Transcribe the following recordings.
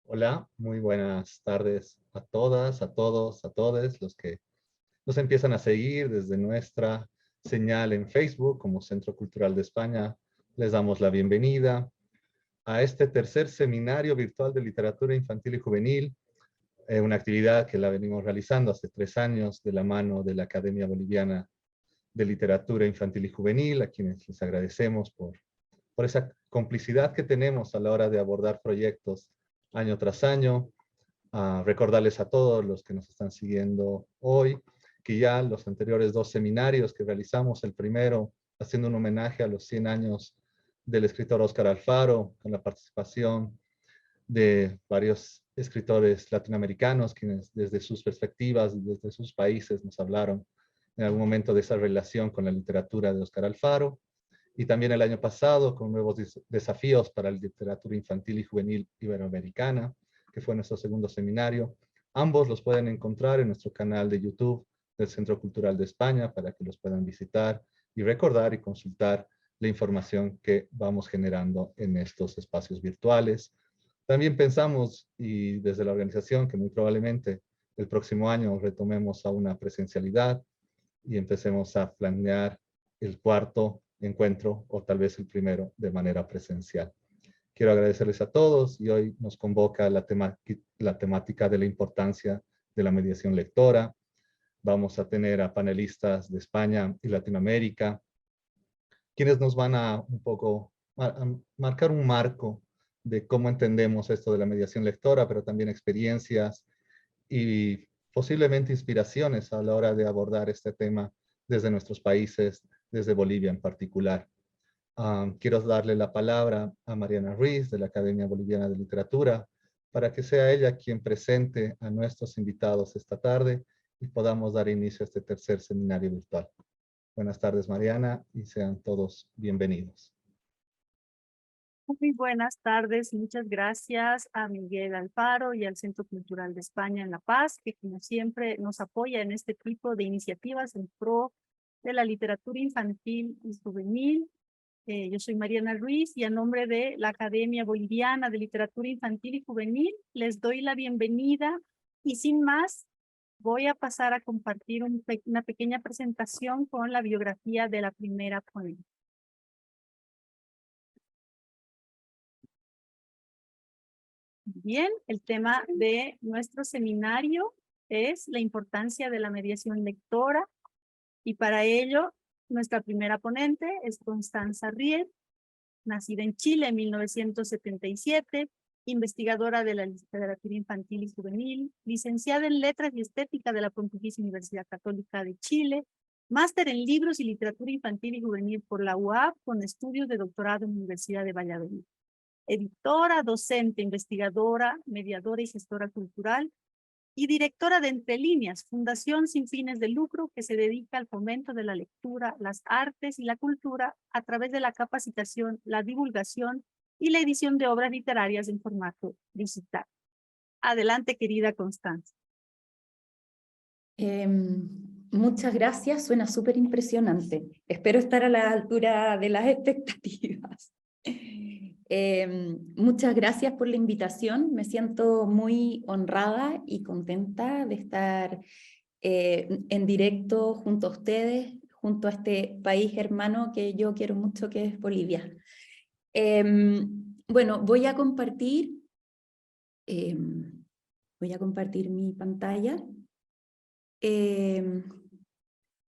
Hola, muy buenas tardes a todas, a todos, a todes los que nos empiezan a seguir desde nuestra señal en Facebook como Centro Cultural de España. Les damos la bienvenida a este tercer seminario virtual de literatura infantil y juvenil, una actividad que la venimos realizando hace 3 años de la mano de la Academia Boliviana de Literatura Infantil y Juvenil, a quienes les agradecemos por esa complicidad que tenemos a la hora de abordar proyectos año tras año. Recordarles a todos los que nos están siguiendo hoy que ya los anteriores 2 seminarios que realizamos, el primero haciendo un homenaje a los 100 años del escritor Óscar Alfaro, con la participación de varios escritores latinoamericanos, quienes desde sus perspectivas y desde sus países nos hablaron en algún momento de esa relación con la literatura de Óscar Alfaro. Y también el año pasado con nuevos desafíos para la literatura infantil y juvenil iberoamericana, que fue nuestro segundo seminario. Ambos los pueden encontrar en nuestro canal de YouTube del Centro Cultural de España para que los puedan visitar y recordar y consultar la información que vamos generando en estos espacios virtuales. También pensamos, y desde la organización, que muy probablemente el próximo año retomemos a una presencialidad y empecemos a planear el cuarto encuentro o tal vez el primero de manera presencial. Quiero agradecerles a todos y hoy nos convoca la temática de la importancia de la mediación lectora. Vamos a tener a panelistas de España y Latinoamérica, quienes nos van a un poco a marcar un marco de cómo entendemos esto de la mediación lectora, pero también experiencias y posiblemente inspiraciones a la hora de abordar este tema desde nuestros países, desde Bolivia en particular. Quiero darle la palabra a Mariana Ruiz de la Academia Boliviana de Literatura para que sea ella quien presente a nuestros invitados esta tarde y podamos dar inicio a este tercer seminario virtual. Buenas tardes, Mariana, y sean todos bienvenidos. Muy buenas tardes, muchas gracias a Miguel Alfaro y al Centro Cultural de España en La Paz, que como siempre nos apoya en este tipo de iniciativas en pro de la literatura infantil y juvenil. Yo soy Mariana Ruiz y a nombre de la Academia Boliviana de Literatura Infantil y Juvenil les doy la bienvenida y sin más voy a pasar a compartir una pequeña presentación con la biografía de la primera ponente. Bien, el tema de nuestro seminario es la importancia de la mediación lectora y para ello nuestra primera ponente es Constanza Riel, nacida en Chile en 1977, investigadora de la literatura infantil y juvenil, licenciada en Letras y Estética de la Pontificia Universidad Católica de Chile, máster en Libros y Literatura Infantil y Juvenil por la UAP con estudios de doctorado en la Universidad de Valladolid. Editora, docente, investigadora, mediadora y gestora cultural, y directora de Entre Líneas, fundación sin fines de lucro que se dedica al fomento de la lectura, las artes y la cultura a través de la capacitación, la divulgación y la edición de obras literarias en formato digital. Adelante, querida Constanza. Muchas gracias, suena súper impresionante. Espero estar a la altura de las expectativas. Muchas gracias por la invitación, me siento muy honrada y contenta de estar en directo junto a ustedes, junto a este país hermano que yo quiero mucho, que es Bolivia. Bueno, voy a compartir mi pantalla.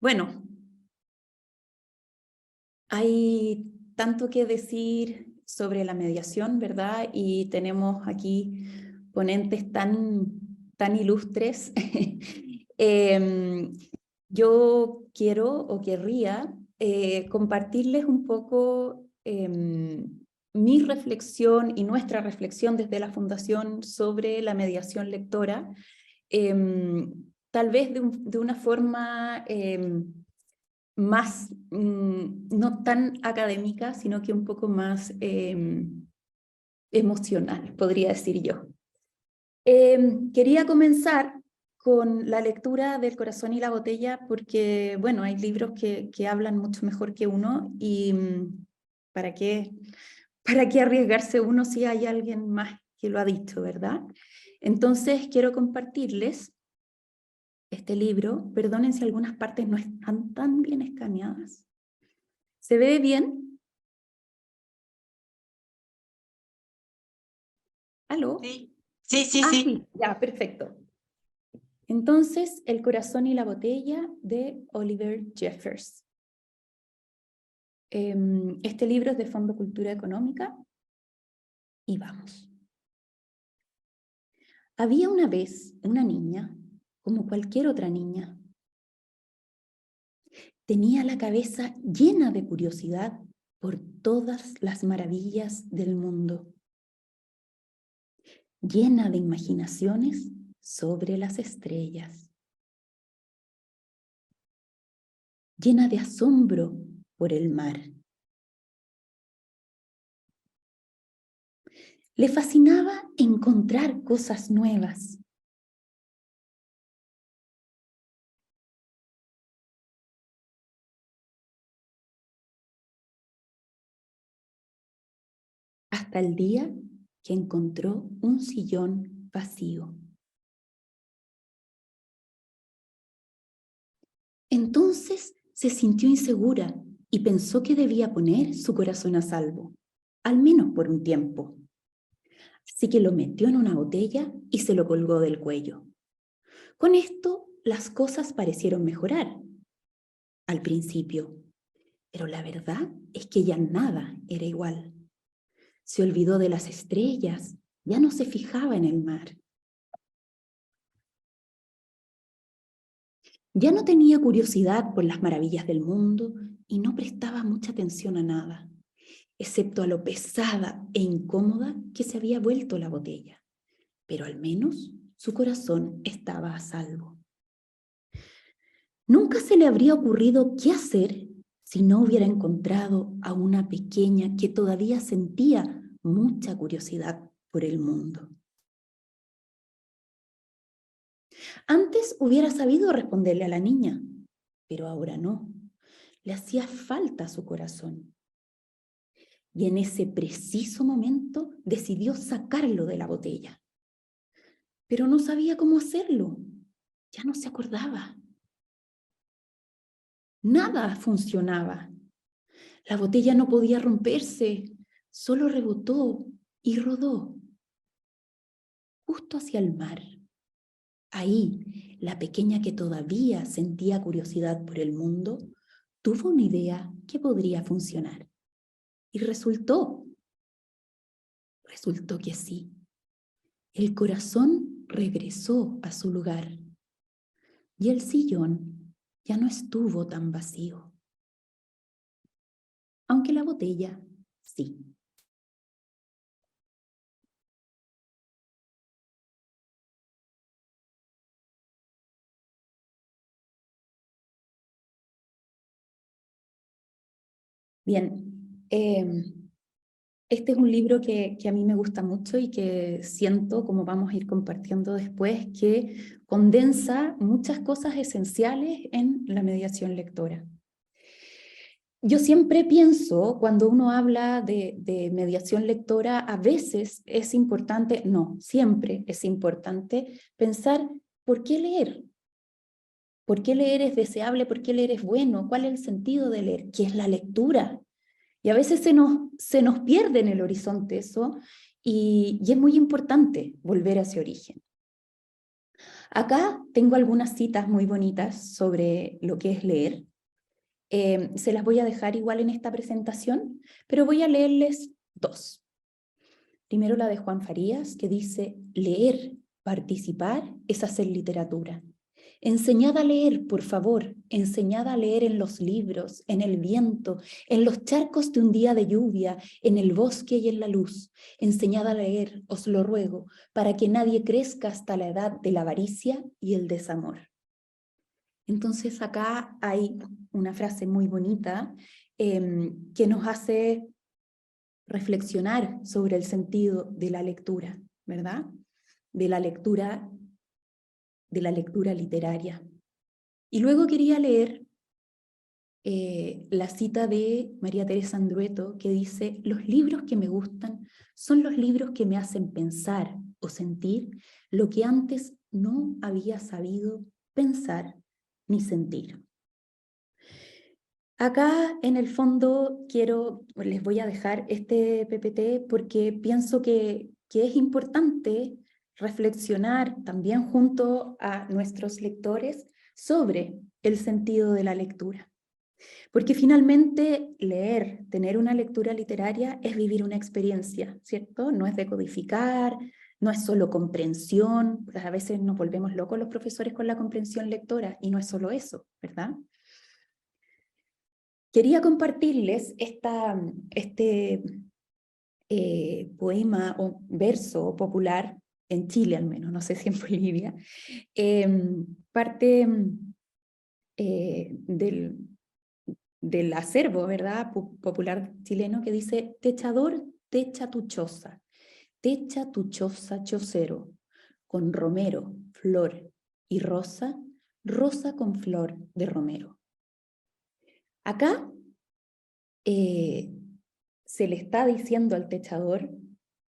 Bueno, hay tanto que decir sobre la mediación, ¿verdad? Y tenemos aquí ponentes tan ilustres. Yo quiero o querría compartirles un poco mi reflexión y nuestra reflexión desde la Fundación sobre la mediación lectora, tal vez de una forma más, no tan académica, sino que un poco más emocional, podría decir yo. Quería comenzar con la lectura del Corazón y la botella, porque, bueno, hay libros que hablan mucho mejor que uno, y ¿para qué arriesgarse uno si hay alguien más que lo ha dicho, ¿verdad? Entonces quiero compartirles este libro. Perdonen si algunas partes no están tan bien escaneadas. ¿Se ve bien? ¿Aló? Sí, sí, sí, Ah, sí. sí, ya, perfecto. Entonces, El corazón y la botella de Oliver Jeffers. Este libro es de Fondo Cultura Económica y vamos. Había una vez una niña, como cualquier otra niña. Tenía la cabeza llena de curiosidad por todas las maravillas del mundo, llena de imaginaciones sobre las estrellas, llena de asombro por el mar. Le fascinaba encontrar cosas nuevas. Hasta el día que encontró un sillón vacío. Entonces se sintió insegura y pensó que debía poner su corazón a salvo, al menos por un tiempo. Así que lo metió en una botella y se lo colgó del cuello. Con esto, las cosas parecieron mejorar al principio, pero la verdad es que ya nada era igual. Se olvidó de las estrellas, ya no se fijaba en el mar. Ya no tenía curiosidad por las maravillas del mundo y no prestaba mucha atención a nada, excepto a lo pesada e incómoda que se había vuelto la botella. Pero al menos su corazón estaba a salvo. Nunca se le habría ocurrido qué hacer si no hubiera encontrado a una pequeña que todavía sentía mucha curiosidad por el mundo. Antes hubiera sabido responderle a la niña, pero ahora no. Le hacía falta su corazón. Y en ese preciso momento decidió sacarlo de la botella. Pero no sabía cómo hacerlo. Ya no se acordaba. Nada funcionaba. La botella no podía romperse, solo rebotó y rodó justo hacia el mar. Ahí, la pequeña que todavía sentía curiosidad por el mundo, tuvo una idea que podría funcionar. Y resultó que sí. El corazón regresó a su lugar y el sillón ya no estuvo tan vacío. Aunque la botella sí. Bien, este es un libro que a mí me gusta mucho y que siento, como vamos a ir compartiendo después, que condensa muchas cosas esenciales en la mediación lectora. Yo siempre pienso, cuando uno habla de mediación lectora, a veces es importante, no, siempre es importante pensar ¿por qué leer? ¿Por qué leer es deseable? ¿Por qué leer es bueno? ¿Cuál es el sentido de leer? ¿Qué es la lectura? Y a veces se nos pierde en el horizonte eso y es muy importante volver a ese origen. Acá tengo algunas citas muy bonitas sobre lo que es leer. Se las voy a dejar igual en esta presentación, pero voy a leerles dos. Primero la de Juan Farías, que dice: leer, participar es hacer literatura. Enseñad a leer, por favor, enseñad a leer en los libros, en el viento, en los charcos de un día de lluvia, en el bosque y en la luz. Enseñad a leer, os lo ruego, para que nadie crezca hasta la edad de la avaricia y el desamor. Entonces acá hay una frase muy bonita que nos hace reflexionar sobre el sentido de la lectura, ¿verdad? De la lectura literaria. Y luego quería leer la cita de María Teresa Andrueto que dice: los libros que me gustan son los libros que me hacen pensar o sentir lo que antes no había sabido pensar ni sentir. Acá en el fondo les voy a dejar este PPT porque pienso que es importante reflexionar también junto a nuestros lectores sobre el sentido de la lectura. Porque finalmente leer, tener una lectura literaria es vivir una experiencia, ¿cierto? No es decodificar, no es solo comprensión, pues a veces nos volvemos locos los profesores con la comprensión lectora y no es solo eso, ¿verdad? Quería compartirles este poema o verso popular, en Chile al menos, no sé si en Bolivia, parte del acervo, ¿verdad?, popular chileno, que dice: techador, techa tu choza chocero, con romero, flor y rosa, rosa con flor de romero. Acá se le está diciendo al techador: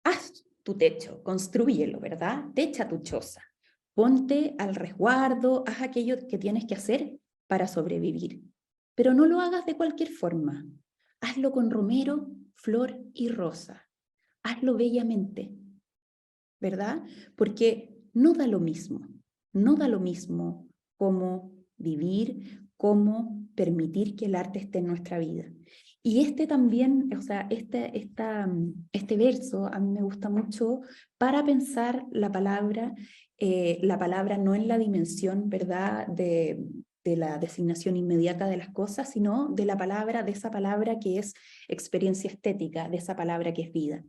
haz tu techo, constrúyelo, ¿verdad? Techa tu choza, ponte al resguardo, haz aquello que tienes que hacer para sobrevivir. Pero no lo hagas de cualquier forma. Hazlo con romero, flor y rosa. Hazlo bellamente, ¿verdad? Porque no da lo mismo cómo vivir, cómo permitir que el arte esté en nuestra vida. Y también, o sea, este verso a mí me gusta mucho para pensar la palabra no en la dimensión, ¿verdad?, de la designación inmediata de las cosas, sino de esa palabra que es experiencia estética, de esa palabra que es vida.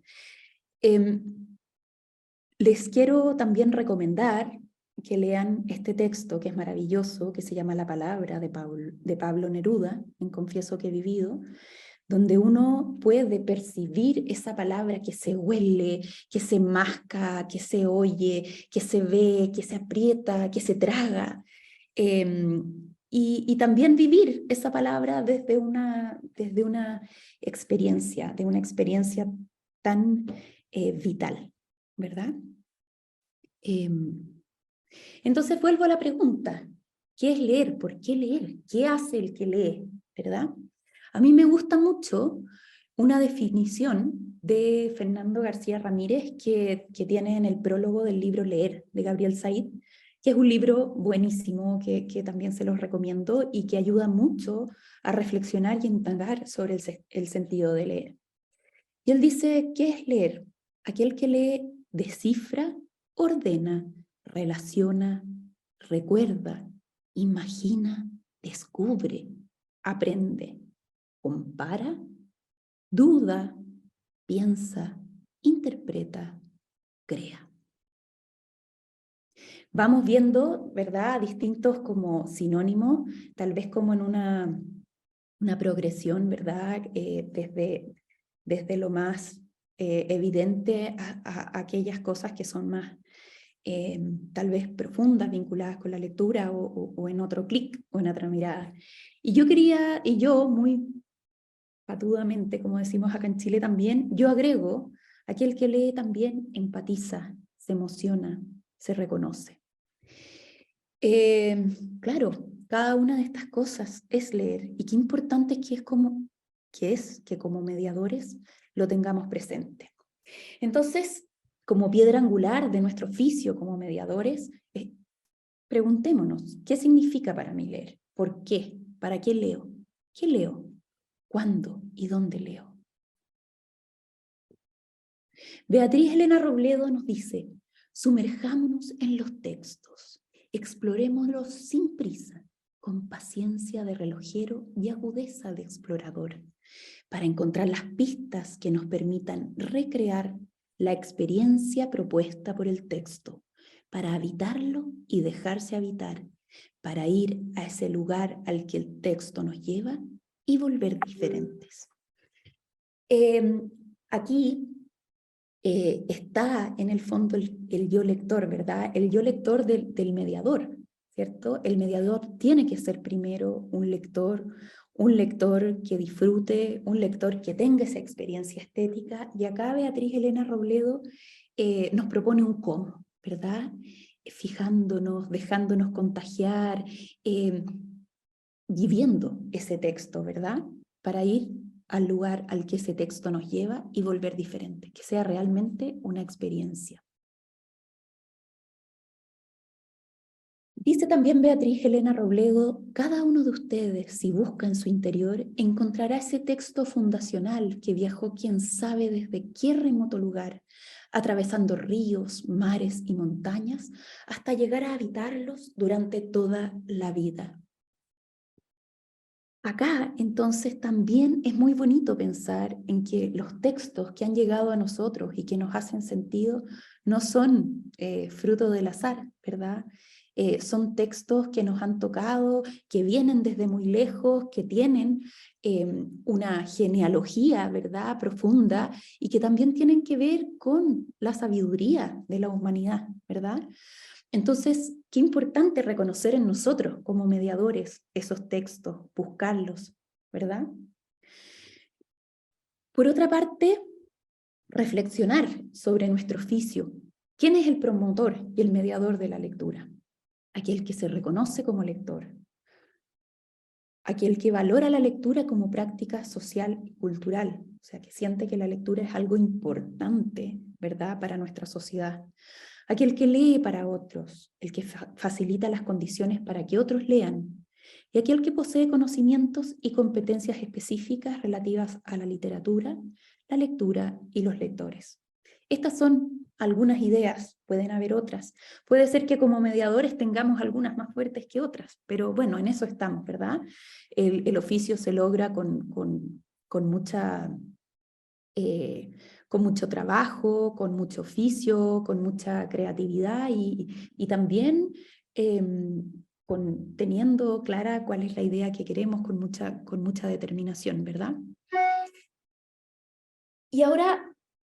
Les quiero también recomendar que lean este texto que es maravilloso, que se llama La palabra de Pablo Neruda, en Confieso que he vivido, donde uno puede percibir esa palabra que se huele, que se masca, que se oye, que se ve, que se aprieta, que se traga. Y también vivir esa palabra desde una experiencia, de una experiencia tan vital, ¿verdad? Entonces vuelvo a la pregunta: ¿qué es leer? ¿Por qué leer? ¿Qué hace el que lee? ¿Verdad? A mí me gusta mucho una definición de Fernando García Ramírez que tiene en el prólogo del libro Leer, de Gabriel Said, que es un libro buenísimo que también se los recomiendo y que ayuda mucho a reflexionar y indagar sobre el sentido de leer. Y él dice: ¿qué es leer? Aquel que lee descifra, ordena, relaciona, recuerda, imagina, descubre, aprende, compara, duda, piensa, interpreta, crea. Vamos viendo, ¿verdad?, distintos como sinónimos, tal vez como en una progresión, ¿verdad?, desde lo más evidente a aquellas cosas que son más tal vez profundas, vinculadas con la lectura o en otro clic o en otra mirada. Y yo muy patudamente, como decimos acá en Chile también, yo agrego: aquel que lee también empatiza, se emociona, se reconoce. Claro, cada una de estas cosas es leer, y qué importante es que como mediadores lo tengamos presente. Entonces, como piedra angular de nuestro oficio como mediadores, preguntémonos: ¿qué significa para mí leer? ¿Por qué? ¿Para qué leo? ¿Qué leo? ¿Cuándo y dónde leo? Beatriz Elena Robledo nos dice: sumerjámonos en los textos, explorémoslos sin prisa, con paciencia de relojero y agudeza de explorador, para encontrar las pistas que nos permitan recrear la experiencia propuesta por el texto, para habitarlo y dejarse habitar, para ir a ese lugar al que el texto nos lleva y volver diferentes. Aquí está en el fondo el yo lector, ¿verdad? El yo lector del mediador, ¿cierto? El mediador tiene que ser primero un lector, un lector que disfrute, un lector que tenga esa experiencia estética. Y acá Beatriz Elena Robledo nos propone un cómo, ¿verdad? Fijándonos, dejándonos contagiar, viviendo ese texto, ¿verdad? Para ir al lugar al que ese texto nos lleva y volver diferente, que sea realmente una experiencia. Dice también Beatriz Elena Robledo, cada uno de ustedes, si busca en su interior, encontrará ese texto fundacional que viajó quién sabe desde qué remoto lugar, atravesando ríos, mares y montañas, hasta llegar a habitarlos durante toda la vida. Acá, entonces, también es muy bonito pensar en que los textos que han llegado a nosotros y que nos hacen sentido no son fruto del azar, ¿verdad? Son textos que nos han tocado, que vienen desde muy lejos, que tienen una genealogía, ¿verdad?, profunda, y que también tienen que ver con la sabiduría de la humanidad, ¿verdad? Entonces, qué importante reconocer en nosotros como mediadores esos textos, buscarlos, ¿verdad? Por otra parte, reflexionar sobre nuestro oficio. ¿Quién es el promotor y el mediador de la lectura? Aquel que se reconoce como lector, aquel que valora la lectura como práctica social y cultural, o sea, que siente que la lectura es algo importante, ¿verdad?, para nuestra sociedad. Aquel que lee para otros, el que facilita las condiciones para que otros lean, y aquel que posee conocimientos y competencias específicas relativas a la literatura, la lectura y los lectores. Estas son algunas ideas, pueden haber otras. Puede ser que como mediadores tengamos algunas más fuertes que otras, pero bueno, en eso estamos, ¿verdad? El oficio se logra con mucho trabajo, con mucho oficio, con mucha creatividad y también teniendo clara cuál es la idea que queremos con mucha determinación, ¿verdad? Y ahora,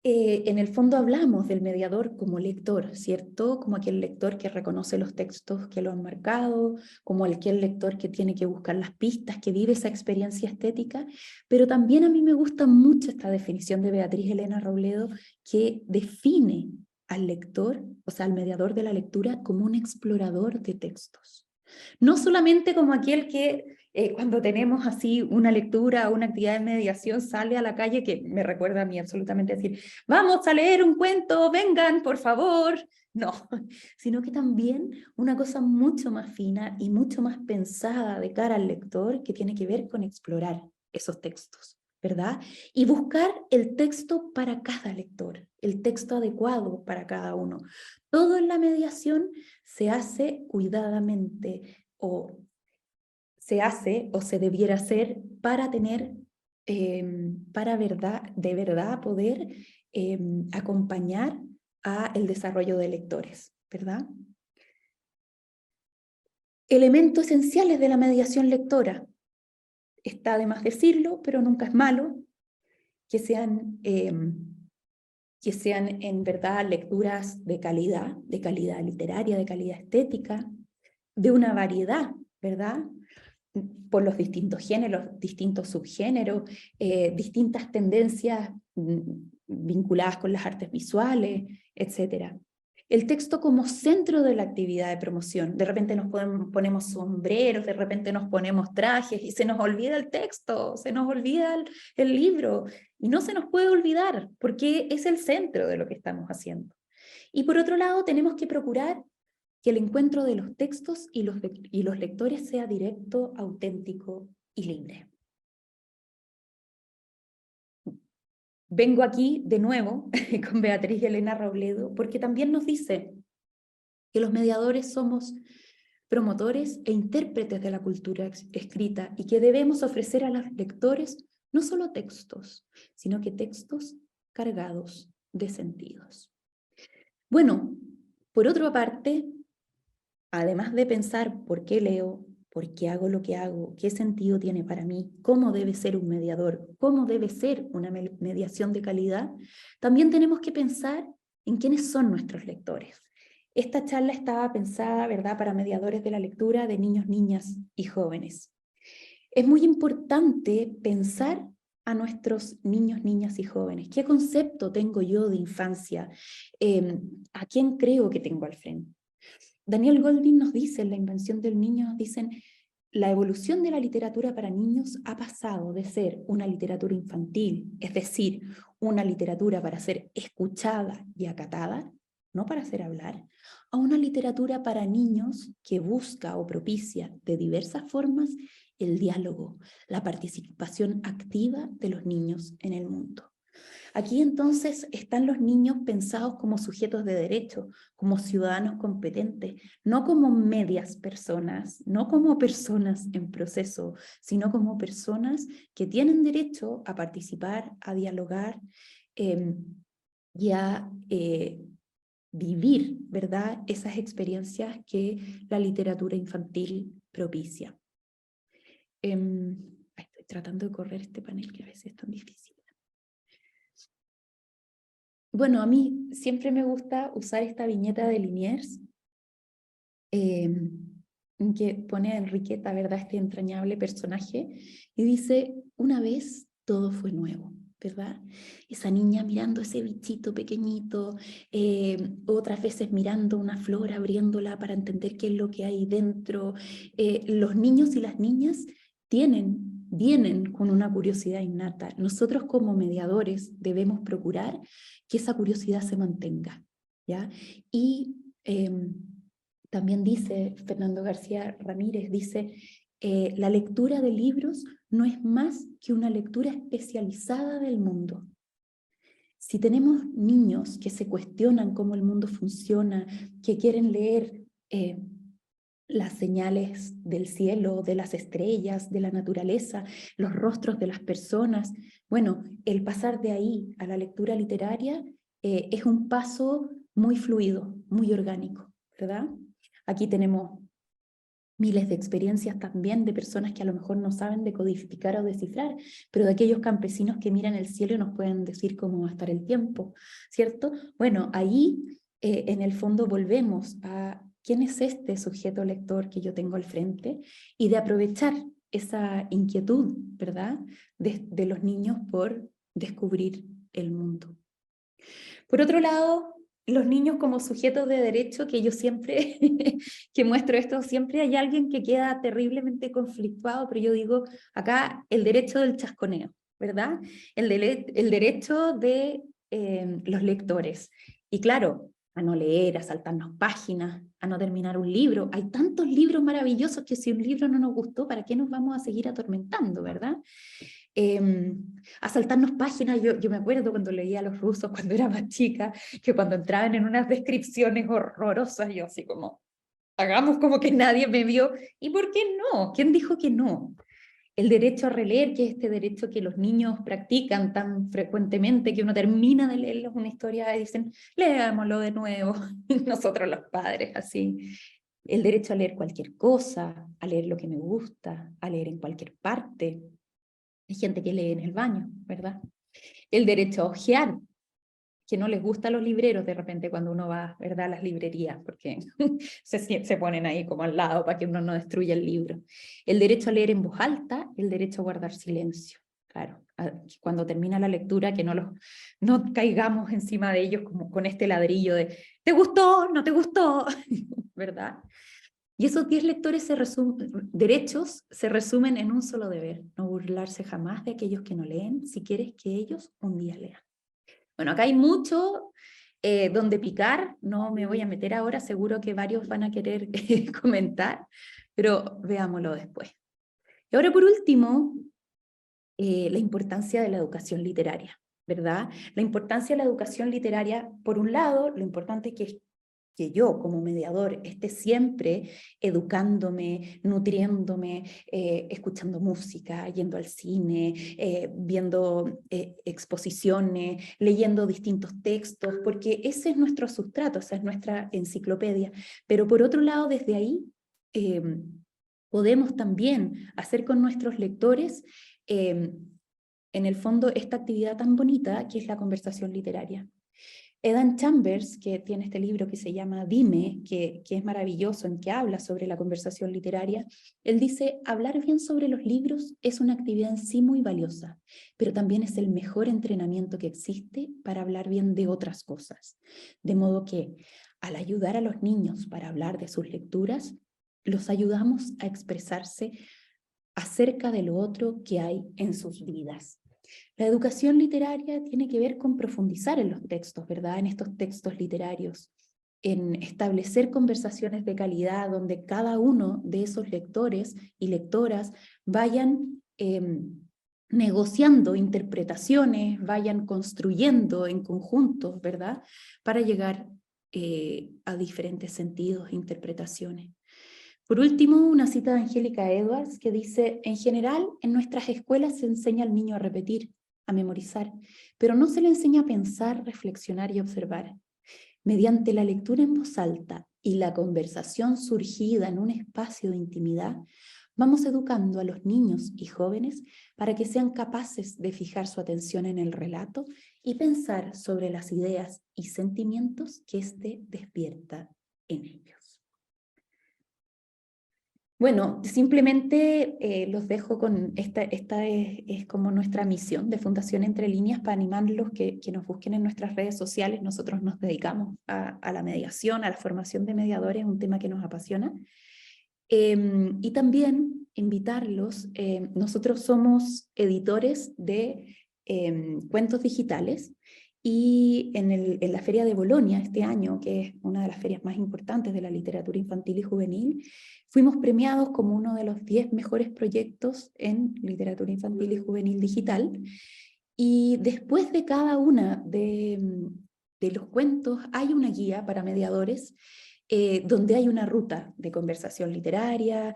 en el fondo hablamos del mediador como lector, ¿cierto? Como aquel lector que reconoce los textos que lo han marcado, como aquel lector que tiene que buscar las pistas, que vive esa experiencia estética, pero también a mí me gusta mucho esta definición de Beatriz Elena Robledo, que define al lector, o sea, al mediador de la lectura, como un explorador de textos. No solamente como aquel que cuando tenemos así una lectura o una actividad de mediación sale a la calle, que me recuerda a mí absolutamente decir, vamos a leer un cuento, vengan, por favor. No, sino que también una cosa mucho más fina y mucho más pensada de cara al lector que tiene que ver con explorar esos textos, ¿verdad? Y buscar el texto para cada lector, el texto adecuado para cada uno. Todo en la mediación se hace cuidadamente o se debiera hacer para tener, de verdad poder acompañar a el desarrollo de lectores, ¿verdad? Elementos esenciales de la mediación lectora. Está de más decirlo, pero nunca es malo que sean en verdad lecturas de calidad literaria, de calidad estética, de una variedad, ¿verdad? Por los distintos géneros, distintos subgéneros, distintas tendencias vinculadas con las artes visuales, etc. El texto como centro de la actividad de promoción. De repente nos ponemos sombreros, de repente nos ponemos trajes y se nos olvida el texto, se nos olvida el libro y no se nos puede olvidar porque es el centro de lo que estamos haciendo. Y por otro lado tenemos que procurar que el encuentro de los textos y los lectores sea directo, auténtico y libre. Vengo aquí de nuevo con Beatriz Elena Robledo porque también nos dice que los mediadores somos promotores e intérpretes de la cultura escrita y que debemos ofrecer a los lectores no solo textos, sino que textos cargados de sentidos. Bueno, por otra parte, además de pensar por qué leo, por qué hago lo que hago, qué sentido tiene para mí, cómo debe ser un mediador, cómo debe ser una mediación de calidad, también tenemos que pensar en quiénes son nuestros lectores. Esta charla estaba pensada, ¿verdad?, para mediadores de la lectura de niños, niñas y jóvenes. Es muy importante pensar a nuestros niños, niñas y jóvenes. ¿Qué concepto tengo yo de infancia? ¿A quién creo que tengo al frente? Daniel Goldin nos dice, en La invención del niño, nos dicen, la evolución de la literatura para niños ha pasado de ser una literatura infantil, es decir, una literatura para ser escuchada y acatada, no para hacer hablar, a una literatura para niños que busca o propicia de diversas formas el diálogo, la participación activa de los niños en el mundo. Aquí entonces están los niños pensados como sujetos de derecho, como ciudadanos competentes, no como medias personas, no como personas en proceso, sino como personas que tienen derecho a participar, a dialogar y a vivir, ¿verdad?, esas experiencias que la literatura infantil propicia. Estoy tratando de correr este panel que a veces es tan difícil. Bueno, a mí siempre me gusta usar esta viñeta de Liniers, que pone a Enriqueta, ¿verdad?, este entrañable personaje, y dice, una vez todo fue nuevo, ¿verdad? Esa niña mirando ese bichito pequeñito, otras veces mirando una flor, abriéndola para entender qué es lo que hay dentro. Los niños y las niñas vienen con una curiosidad innata. Nosotros como mediadores debemos procurar que esa curiosidad se mantenga, ¿ya? Y también dice Fernando García Ramírez, dice, la lectura de libros no es más que una lectura especializada del mundo. Si tenemos niños que se cuestionan cómo el mundo funciona, que quieren leer las señales del cielo, de las estrellas, de la naturaleza, los rostros de las personas, bueno, el pasar de ahí a la lectura literaria es un paso muy fluido, muy orgánico, ¿verdad? Aquí tenemos miles de experiencias también de personas que a lo mejor no saben decodificar o descifrar, pero de aquellos campesinos que miran el cielo y nos pueden decir cómo va a estar el tiempo, ¿cierto? Bueno, ahí en el fondo volvemos a quién es este sujeto lector que yo tengo al frente y de aprovechar esa inquietud, ¿verdad?, de los niños por descubrir el mundo. Por otro lado, los niños como sujetos de derecho, que yo siempre, que muestro esto, siempre hay alguien que queda terriblemente conflictuado, pero yo digo, acá el derecho del chasconeo, ¿verdad? El derecho de los lectores. Y claro, a no leer, a saltarnos páginas, a no terminar un libro. Hay tantos libros maravillosos que si un libro no nos gustó, ¿para qué nos vamos a seguir atormentando, verdad? A saltarnos páginas, yo me acuerdo cuando leía a los rusos cuando era más chica, que cuando entraban en unas descripciones horrorosas, yo así como, hagamos como que nadie me vio, ¿y por qué no? ¿Quién dijo que no? El derecho a releer, que es este derecho que los niños practican tan frecuentemente, que uno termina de leerles una historia y dicen, leámoslo de nuevo, nosotros los padres, así. El derecho a leer cualquier cosa, a leer lo que me gusta, a leer en cualquier parte. Hay gente que lee en el baño, ¿verdad? El derecho a hojear, que no les gusta a los libreros de repente cuando uno va, ¿verdad?, a las librerías, porque se ponen ahí como al lado para que uno no destruya el libro. El derecho a leer en voz alta, el derecho a guardar silencio. Claro, cuando termina la lectura, que no caigamos encima de ellos como con este ladrillo de ¿te gustó? ¿No te gustó? ¿Verdad? Y esos 10 derechos se resumen en un solo deber: no burlarse jamás de aquellos que no leen, si quieres que ellos un día lean. Bueno, acá hay mucho donde picar, no me voy a meter ahora, seguro que varios van a querer comentar, pero veámoslo después. Y ahora por último, la importancia de la educación literaria, ¿verdad? La importancia de la educación literaria, por un lado, lo importante que yo como mediador esté siempre educándome, nutriéndome, escuchando música, yendo al cine, viendo exposiciones, leyendo distintos textos, porque ese es nuestro sustrato, esa es nuestra enciclopedia. Pero por otro lado, desde ahí podemos también hacer con nuestros lectores en el fondo esta actividad tan bonita que es la conversación literaria. Edan Chambers, que tiene este libro que se llama Dime, que es maravilloso, en que habla sobre la conversación literaria, él dice, hablar bien sobre los libros es una actividad en sí muy valiosa, pero también es el mejor entrenamiento que existe para hablar bien de otras cosas. De modo que, al ayudar a los niños para hablar de sus lecturas, los ayudamos a expresarse acerca de lo otro que hay en sus vidas. La educación literaria tiene que ver con profundizar en los textos, ¿verdad? En estos textos literarios, en establecer conversaciones de calidad donde cada uno de esos lectores y lectoras vayan negociando interpretaciones, vayan construyendo en conjunto, ¿verdad? Para llegar a diferentes sentidos e interpretaciones. Por último, una cita de Angélica Edwards que dice, en general, en nuestras escuelas se enseña al niño a repetir, a memorizar, pero no se le enseña a pensar, reflexionar y observar. Mediante la lectura en voz alta y la conversación surgida en un espacio de intimidad, vamos educando a los niños y jóvenes para que sean capaces de fijar su atención en el relato y pensar sobre las ideas y sentimientos que éste despierta en ellos. Bueno, simplemente los dejo con esta es como nuestra misión de Fundación Entre Líneas para animarlos que nos busquen en nuestras redes sociales. Nosotros nos dedicamos a la mediación, a la formación de mediadores, un tema que nos apasiona. Y también invitarlos, nosotros somos editores de cuentos digitales y en la Feria de Bolonia este año, que es una de las ferias más importantes de la literatura infantil y juvenil, fuimos premiados como uno de los 10 mejores proyectos en literatura infantil y juvenil digital. Y después de cada una de los cuentos hay una guía para mediadores donde hay una ruta de conversación literaria,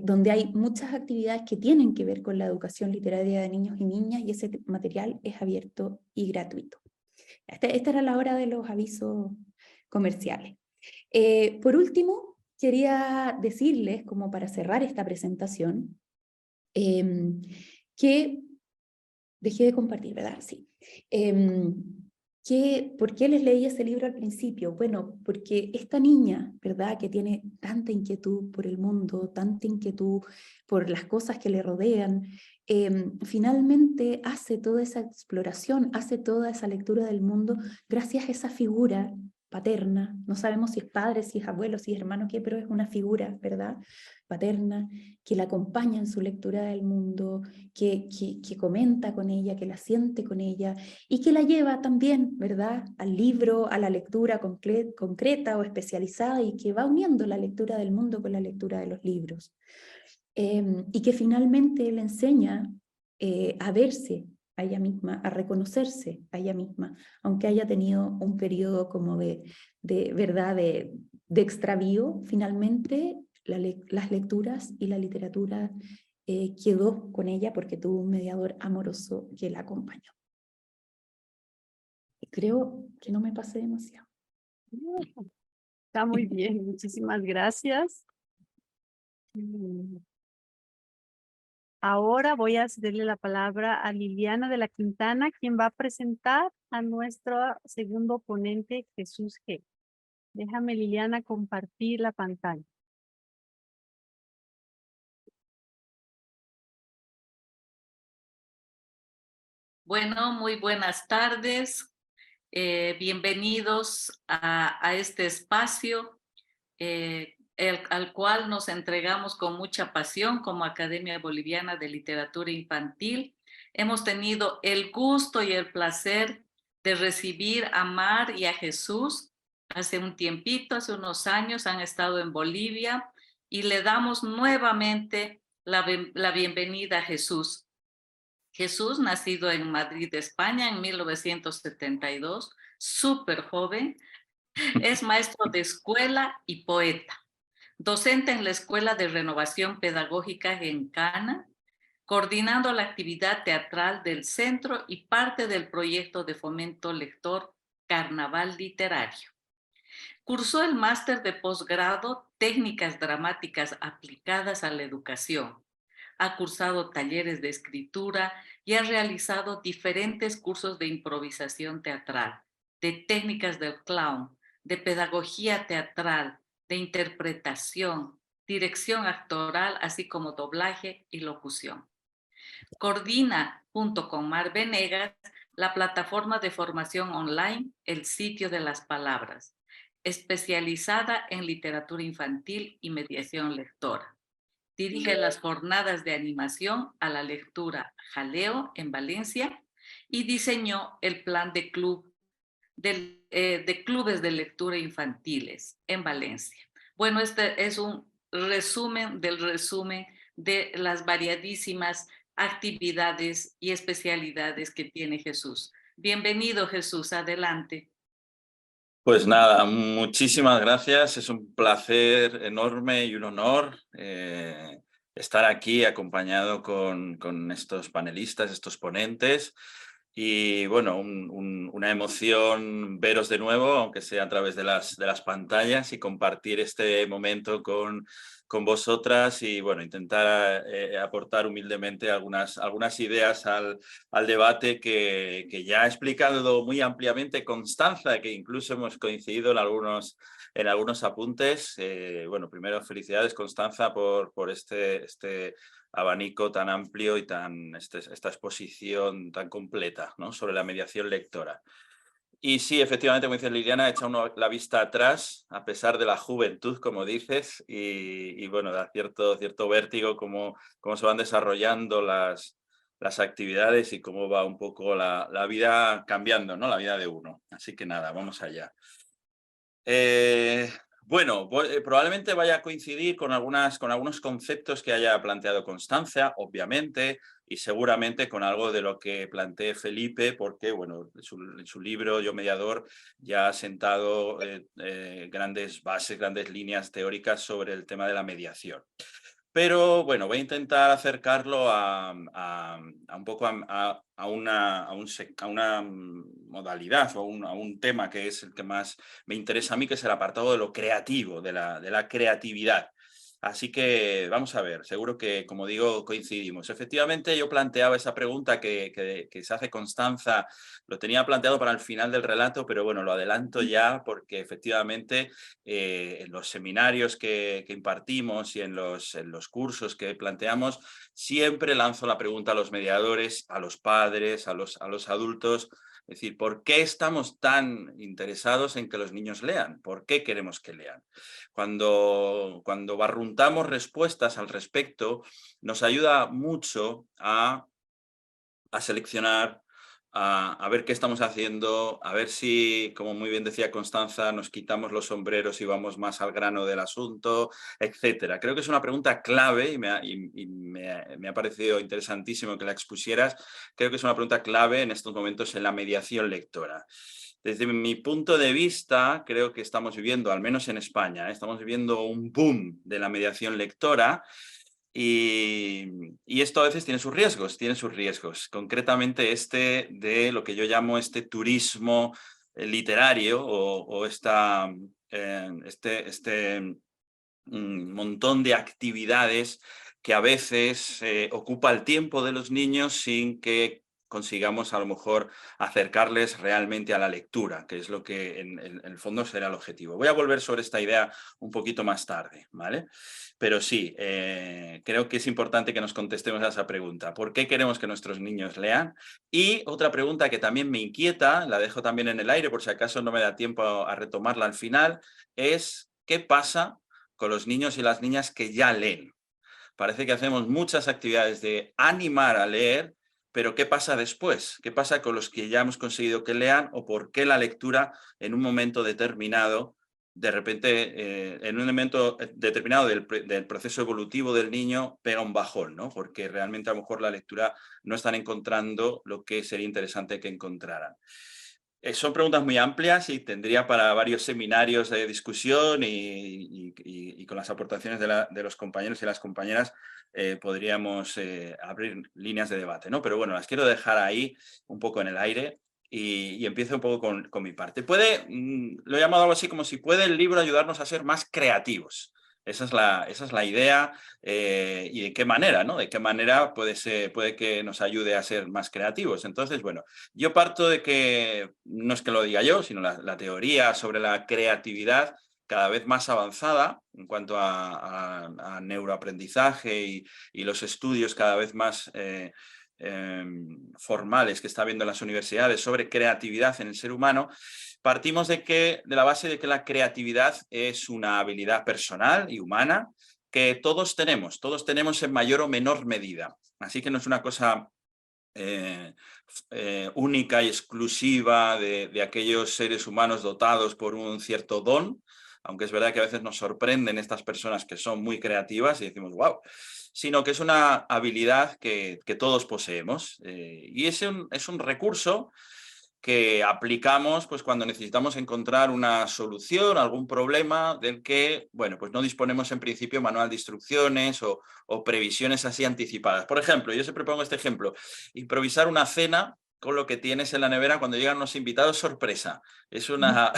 donde hay muchas actividades que tienen que ver con la educación literaria de niños y niñas, y ese material es abierto y gratuito. Esta era la hora de los avisos comerciales. Por último, quería decirles, como para cerrar esta presentación, que dejé de compartir, ¿verdad? Sí. ¿Por qué les leí ese libro al principio? Bueno, porque esta niña, ¿verdad? Que tiene tanta inquietud por el mundo, tanta inquietud por las cosas que le rodean, finalmente hace toda esa exploración, hace toda esa lectura del mundo gracias a esa figura paterna. No sabemos si es padre, si es abuelo, si es hermano, qué, pero es una figura, ¿verdad? Paterna, que la acompaña en su lectura del mundo, que comenta con ella, que la siente con ella y que la lleva también, ¿verdad?, al libro, a la lectura concreta o especializada y que va uniendo la lectura del mundo con la lectura de los libros. Y que finalmente le enseña a verse a ella misma, a reconocerse a ella misma, aunque haya tenido un periodo como ¿verdad?, de extravío, finalmente las lecturas y la literatura quedó con ella porque tuvo un mediador amoroso que la acompañó. Y creo que no me pasé demasiado. Está muy bien, muchísimas gracias. Ahora voy a cederle la palabra a Liliana de la Quintana, quien va a presentar a nuestro segundo ponente, Jesús G. Déjame, Liliana, compartir la pantalla. Bueno, muy buenas tardes. Bienvenidos a este espacio al cual nos entregamos con mucha pasión como Academia Boliviana de Literatura Infantil. Hemos tenido el gusto y el placer de recibir a Mar y a Jesús hace un tiempito, hace unos años, han estado en Bolivia y le damos nuevamente la bienvenida a Jesús. Jesús, nacido en Madrid, España, en 1972, súper joven, es maestro de escuela y poeta, docente en la Escuela de Renovación Pedagógica en Cana, coordinando la actividad teatral del centro y parte del proyecto de fomento lector Carnaval Literario. Cursó el máster de posgrado Técnicas Dramáticas Aplicadas a la Educación. Ha cursado talleres de escritura y ha realizado diferentes cursos de improvisación teatral. de técnicas del clown, de pedagogía teatral, de interpretación, dirección actoral, así como doblaje y locución. Coordina, junto con Mar Venegas, la plataforma de formación online El Sitio de las Palabras, especializada en literatura infantil y mediación lectora. Dirige las jornadas de animación a la lectura Jaleo en Valencia y diseñó el plan de clubes de lectura infantiles en Valencia. Bueno, este es un resumen de las variadísimas actividades y especialidades que tiene Jesús. Bienvenido, Jesús, adelante. Pues nada, muchísimas gracias. Es un placer enorme y un honor estar aquí acompañado con estos panelistas, estos ponentes. Y bueno, una emoción veros de nuevo, aunque sea a través de las pantallas, y compartir este momento con vosotras y bueno, intentar aportar humildemente algunas ideas al debate que ya ha explicado muy ampliamente Constanza, que incluso hemos coincidido en algunos apuntes. Bueno, primero felicidades, Constanza, por este abanico tan amplio y esta exposición tan completa, ¿no?, sobre la mediación lectora. Y sí, efectivamente, como dice Liliana, echa uno la vista atrás, a pesar de la juventud, como dices, y bueno, da cierto vértigo cómo se van desarrollando las actividades y cómo va un poco la vida cambiando, ¿no?, la vida de uno. Así que nada, vamos allá. Bueno, probablemente vaya a coincidir con algunos conceptos que haya planteado Constanza, obviamente, y seguramente con algo de lo que plantee Felipe, porque bueno, en su libro Yo Mediador ya ha sentado grandes bases, grandes líneas teóricas sobre el tema de la mediación. Pero bueno, voy a intentar acercarlo un poco a una modalidad o a un tema que es el que más me interesa a mí, que es el apartado de lo creativo, de la creatividad. Así que vamos a ver, seguro que, como digo, coincidimos. Efectivamente, yo planteaba esa pregunta que se hace Constanza, lo tenía planteado para el final del relato, pero bueno, lo adelanto ya porque efectivamente en los seminarios que impartimos y en los cursos que planteamos, siempre lanzo la pregunta a los mediadores, a los padres, a los adultos. Es decir, ¿por qué estamos tan interesados en que los niños lean? ¿Por qué queremos que lean? Cuando barruntamos respuestas al respecto, nos ayuda mucho a seleccionar, a ver qué estamos haciendo, a ver si, como muy bien decía Constanza, nos quitamos los sombreros y vamos más al grano del asunto, etcétera. Creo que es una pregunta clave y me ha parecido interesantísimo que la expusieras. Creo que es una pregunta clave en estos momentos en la mediación lectora. Desde mi punto de vista, creo que estamos viviendo, al menos en España, estamos viviendo un boom de la mediación lectora. Y esto a veces tiene sus riesgos. Concretamente de lo que yo llamo este turismo literario o este montón de actividades que a veces ocupa el tiempo de los niños sin que consigamos a lo mejor acercarles realmente a la lectura, que es lo que en el fondo será el objetivo. Voy a volver sobre esta idea un poquito más tarde, ¿vale? Pero sí, creo que es importante que nos contestemos a esa pregunta. ¿Por qué queremos que nuestros niños lean? Y otra pregunta que también me inquieta, la dejo también en el aire por si acaso no me da tiempo a retomarla al final, es ¿qué pasa con los niños y las niñas que ya leen? Parece que hacemos muchas actividades de animar a leer, pero ¿qué pasa después? ¿Qué pasa con los que ya hemos conseguido que lean o por qué la lectura en un momento determinado, de repente, en un momento determinado del proceso evolutivo del niño, pega un bajón, ¿no? Porque realmente a lo mejor la lectura no están encontrando lo que sería interesante que encontraran. Son preguntas muy amplias y tendría para varios seminarios de discusión y con las aportaciones de los compañeros y las compañeras podríamos abrir líneas de debate, ¿no? Pero bueno, las quiero dejar ahí un poco en el aire y empiezo un poco con mi parte. Lo he llamado algo así como si puede el libro ayudarnos a ser más creativos. Esa es la idea, y de qué manera, ¿no? De qué manera puede que nos ayude a ser más creativos. Entonces, bueno, yo parto de que, no es que lo diga yo, sino la teoría sobre la creatividad cada vez más avanzada en cuanto a neuroaprendizaje y los estudios cada vez más formales que está habiendo en las universidades sobre creatividad en el ser humano. Partimos de la base de que la creatividad es una habilidad personal y humana que todos tenemos en mayor o menor medida. Así que no es una cosa única y exclusiva de aquellos seres humanos dotados por un cierto don, aunque es verdad que a veces nos sorprenden estas personas que son muy creativas y decimos, wow, sino que es una habilidad que todos poseemos, y es un recurso que aplicamos pues, cuando necesitamos encontrar una solución a algún problema del que, bueno, pues no disponemos en principio manual de instrucciones o previsiones así anticipadas. Por ejemplo, yo siempre pongo este ejemplo, improvisar una cena con lo que tienes en la nevera cuando llegan los invitados sorpresa. Es una,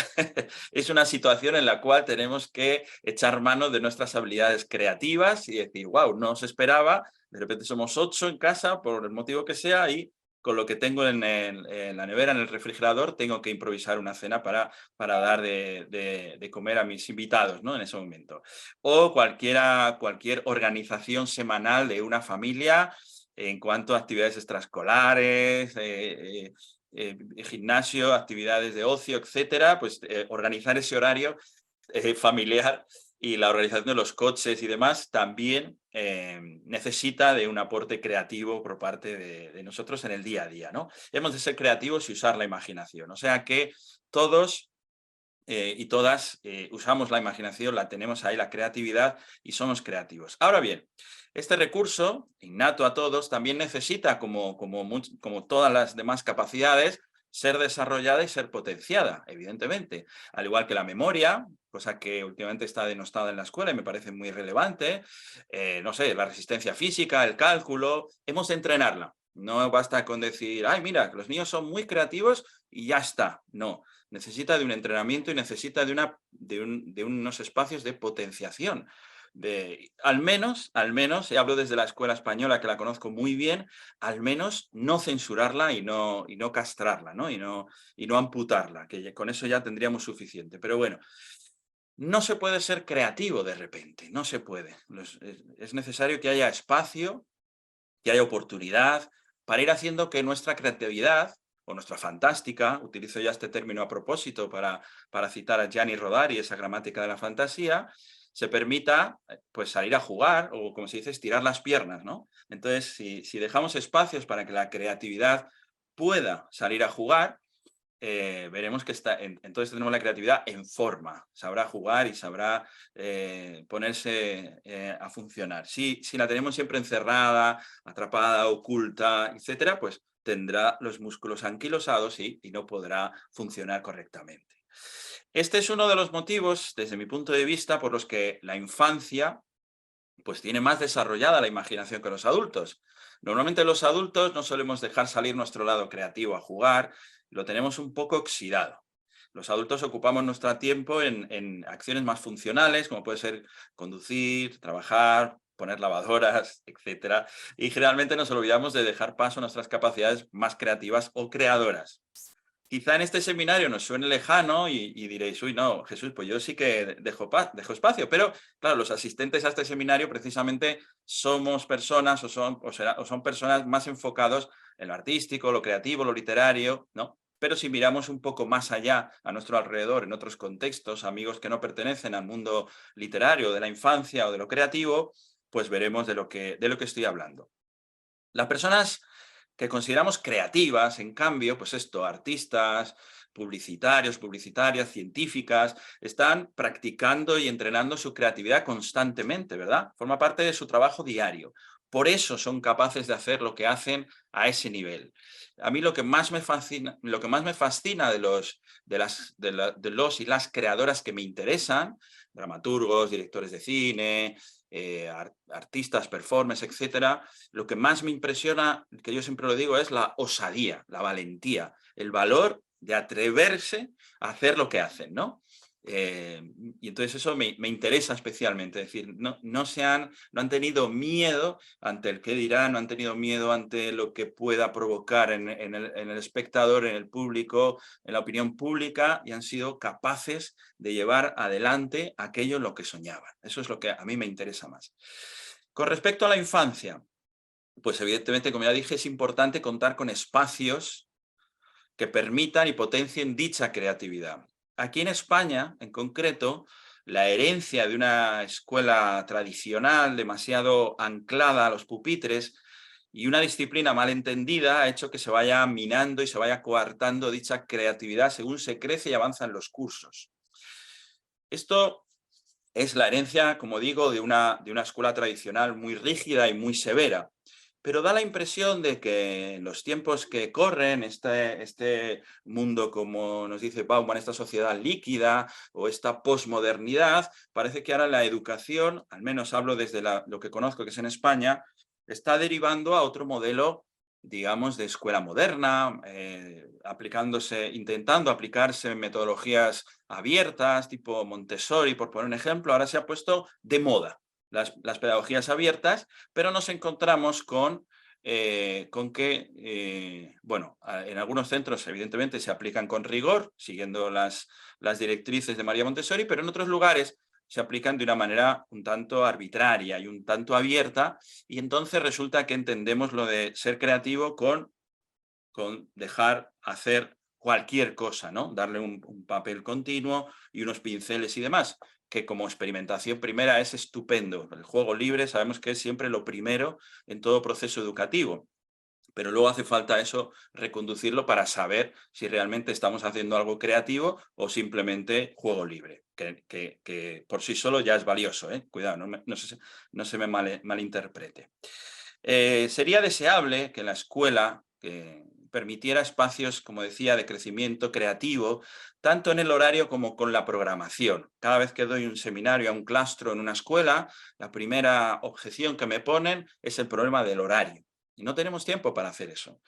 es una situación en la cual tenemos que echar mano de nuestras habilidades creativas y decir, wow, no os esperaba, de repente somos 8 en casa, por el motivo que sea, y con lo que tengo en la nevera, en el refrigerador, tengo que improvisar una cena para dar de comer a mis invitados, ¿no? En ese momento. O cualquier organización semanal de una familia en cuanto a actividades extraescolares, gimnasio, actividades de ocio, etcétera, pues organizar ese horario familiar y la organización de los coches y demás también necesita de un aporte creativo por parte de nosotros en el día a día, ¿no? Hemos de ser creativos y usar la imaginación. O sea que todos y todas usamos la imaginación, la tenemos ahí, la creatividad, y somos creativos. Ahora bien, este recurso, innato a todos, también necesita, como todas las demás capacidades, ser desarrollada y ser potenciada, evidentemente. Al igual que la memoria, cosa que últimamente está denostada en la escuela y me parece muy relevante, no sé, la resistencia física, el cálculo, hemos de entrenarla. No basta con decir, ay, mira, los niños son muy creativos y ya está. No, necesita de un entrenamiento y necesita de unos espacios de potenciación. Al menos, y hablo desde la escuela española, que la conozco muy bien, al menos no censurarla y no castrarla, ¿no? Y no amputarla, que con eso ya tendríamos suficiente. Pero bueno, no se puede ser creativo de repente, no se puede. Es necesario que haya espacio, que haya oportunidad para ir haciendo que nuestra creatividad o nuestra fantástica, utilizo ya este término a propósito para citar a Gianni Rodari, esa gramática de la fantasía, se permita pues salir a jugar o, como se dice, estirar las piernas, ¿no? Entonces, si dejamos espacios para que la creatividad pueda salir a jugar, veremos que entonces tenemos la creatividad en forma, sabrá jugar y sabrá ponerse a funcionar. Si la tenemos siempre encerrada, atrapada, oculta, etcétera, pues tendrá los músculos anquilosados y no podrá funcionar correctamente. Este es uno de los motivos, desde mi punto de vista, por los que la infancia pues tiene más desarrollada la imaginación que los adultos. Normalmente los adultos no solemos dejar salir nuestro lado creativo a jugar, lo tenemos un poco oxidado. Los adultos ocupamos nuestro tiempo en acciones más funcionales, como puede ser conducir, trabajar, poner lavadoras, etc. Y generalmente nos olvidamos de dejar paso a nuestras capacidades más creativas o creadoras. Quizá en este seminario nos suene lejano y diréis, uy, no, Jesús, pues yo sí que dejo espacio. Pero, claro, los asistentes a este seminario precisamente somos personas o son personas más enfocados en lo artístico, lo creativo, lo literario, ¿no? Pero si miramos un poco más allá, a nuestro alrededor, en otros contextos, amigos que no pertenecen al mundo literario, de la infancia o de lo creativo, pues veremos de lo que estoy hablando. Las personas que consideramos creativas, en cambio, pues artistas, publicitarios, publicitarias, científicas, están practicando y entrenando su creatividad constantemente, ¿verdad? Forma parte de su trabajo diario. Por eso son capaces de hacer lo que hacen a ese nivel. A mí lo que más me fascina de los y las creadoras que me interesan, dramaturgos, directores de cine, artistas, performers, etcétera, lo que más me impresiona, que yo siempre lo digo, es la osadía, la valentía, el valor de atreverse a hacer lo que hacen, ¿no? Y entonces eso me interesa especialmente, es decir, no han tenido miedo ante el qué dirán, no han tenido miedo ante lo que pueda provocar en el espectador, en el público, en la opinión pública, y han sido capaces de llevar adelante aquello en lo que soñaban. Eso es lo que a mí me interesa más. Con respecto a la infancia, pues evidentemente, como ya dije, es importante contar con espacios que permitan y potencien dicha creatividad. Aquí en España, en concreto, la herencia de una escuela tradicional demasiado anclada a los pupitres y una disciplina mal entendida ha hecho que se vaya minando y se vaya coartando dicha creatividad según se crece y avanza en los cursos. Esto es la herencia, como digo, de una escuela tradicional muy rígida y muy severa. Pero da la impresión de que en los tiempos que corren, este mundo, como nos dice Bauman, esta sociedad líquida o esta posmodernidad, parece que ahora la educación, al menos hablo desde lo que conozco que es en España, está derivando a otro modelo, digamos, de escuela moderna, intentando aplicarse metodologías abiertas, tipo Montessori, por poner un ejemplo. Ahora se ha puesto de moda las pedagogías abiertas, pero nos encontramos con que, bueno, en algunos centros evidentemente se aplican con rigor, siguiendo las directrices de María Montessori, pero en otros lugares se aplican de una manera un tanto arbitraria y un tanto abierta, y entonces resulta que entendemos lo de ser creativo con dejar hacer cualquier cosa, ¿no? Darle un papel continuo y unos pinceles y demás, que como experimentación primera es estupendo. El juego libre sabemos que es siempre lo primero en todo proceso educativo, pero luego hace falta eso, reconducirlo para saber si realmente estamos haciendo algo creativo o simplemente juego libre, que por sí solo ya es valioso, ¿eh? Cuidado, no se me malinterprete. Sería deseable que la escuela permitiera espacios, como decía, de crecimiento creativo, tanto en el horario como con la programación. Cada vez que doy un seminario a un claustro en una escuela, la primera objeción que me ponen es el problema del horario. Y no tenemos tiempo para hacer eso.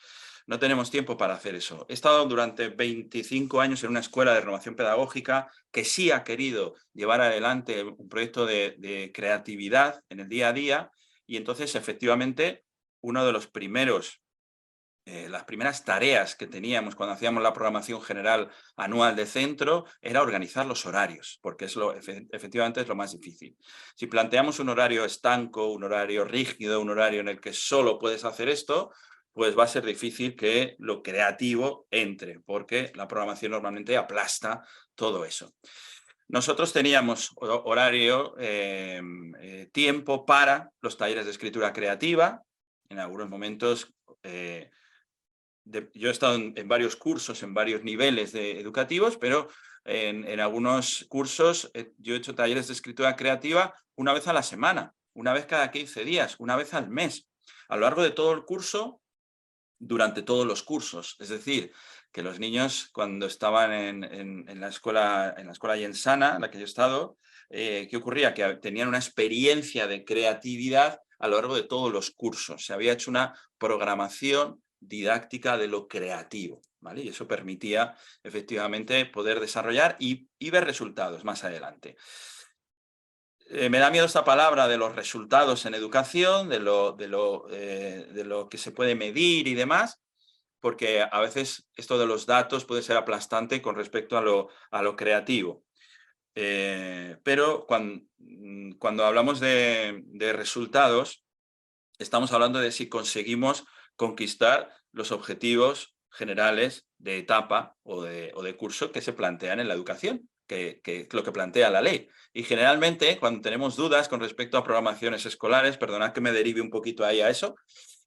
No tenemos tiempo para hacer eso. He estado durante 25 años en una escuela de renovación pedagógica que sí ha querido llevar adelante un proyecto de creatividad en el día a día, y entonces efectivamente uno de los primeros las primeras tareas que teníamos cuando hacíamos la programación general anual de centro era organizar los horarios, porque efectivamente es lo más difícil. Si planteamos un horario estanco, un horario rígido, un horario en el que solo puedes hacer esto, pues va a ser difícil que lo creativo entre, porque la programación normalmente aplasta todo eso. Nosotros teníamos horario, tiempo para los talleres de escritura creativa. En algunos momentos yo he estado en varios cursos, en varios niveles educativos, pero en algunos cursos yo he hecho talleres de escritura creativa una vez a la semana, una vez cada 15 días, una vez al mes, a lo largo de todo el curso, durante todos los cursos. Es decir, que los niños cuando estaban en la escuela Yensana, en la que yo he estado, ¿qué ocurría? Que tenían una experiencia de creatividad a lo largo de todos los cursos. Se había hecho una programación didáctica de lo creativo, ¿vale? Y eso permitía efectivamente poder desarrollar y ver resultados más adelante. Me da miedo esta palabra de los resultados en educación, de lo que se puede medir y demás, porque a veces esto de los datos puede ser aplastante con respecto a lo creativo. Pero cuando hablamos de resultados, estamos hablando de si conseguimos conquistar los objetivos generales de etapa o de curso que se plantean en la educación, que es lo que plantea la ley. Y generalmente, cuando tenemos dudas con respecto a programaciones escolares, perdonad que me derive un poquito ahí a eso,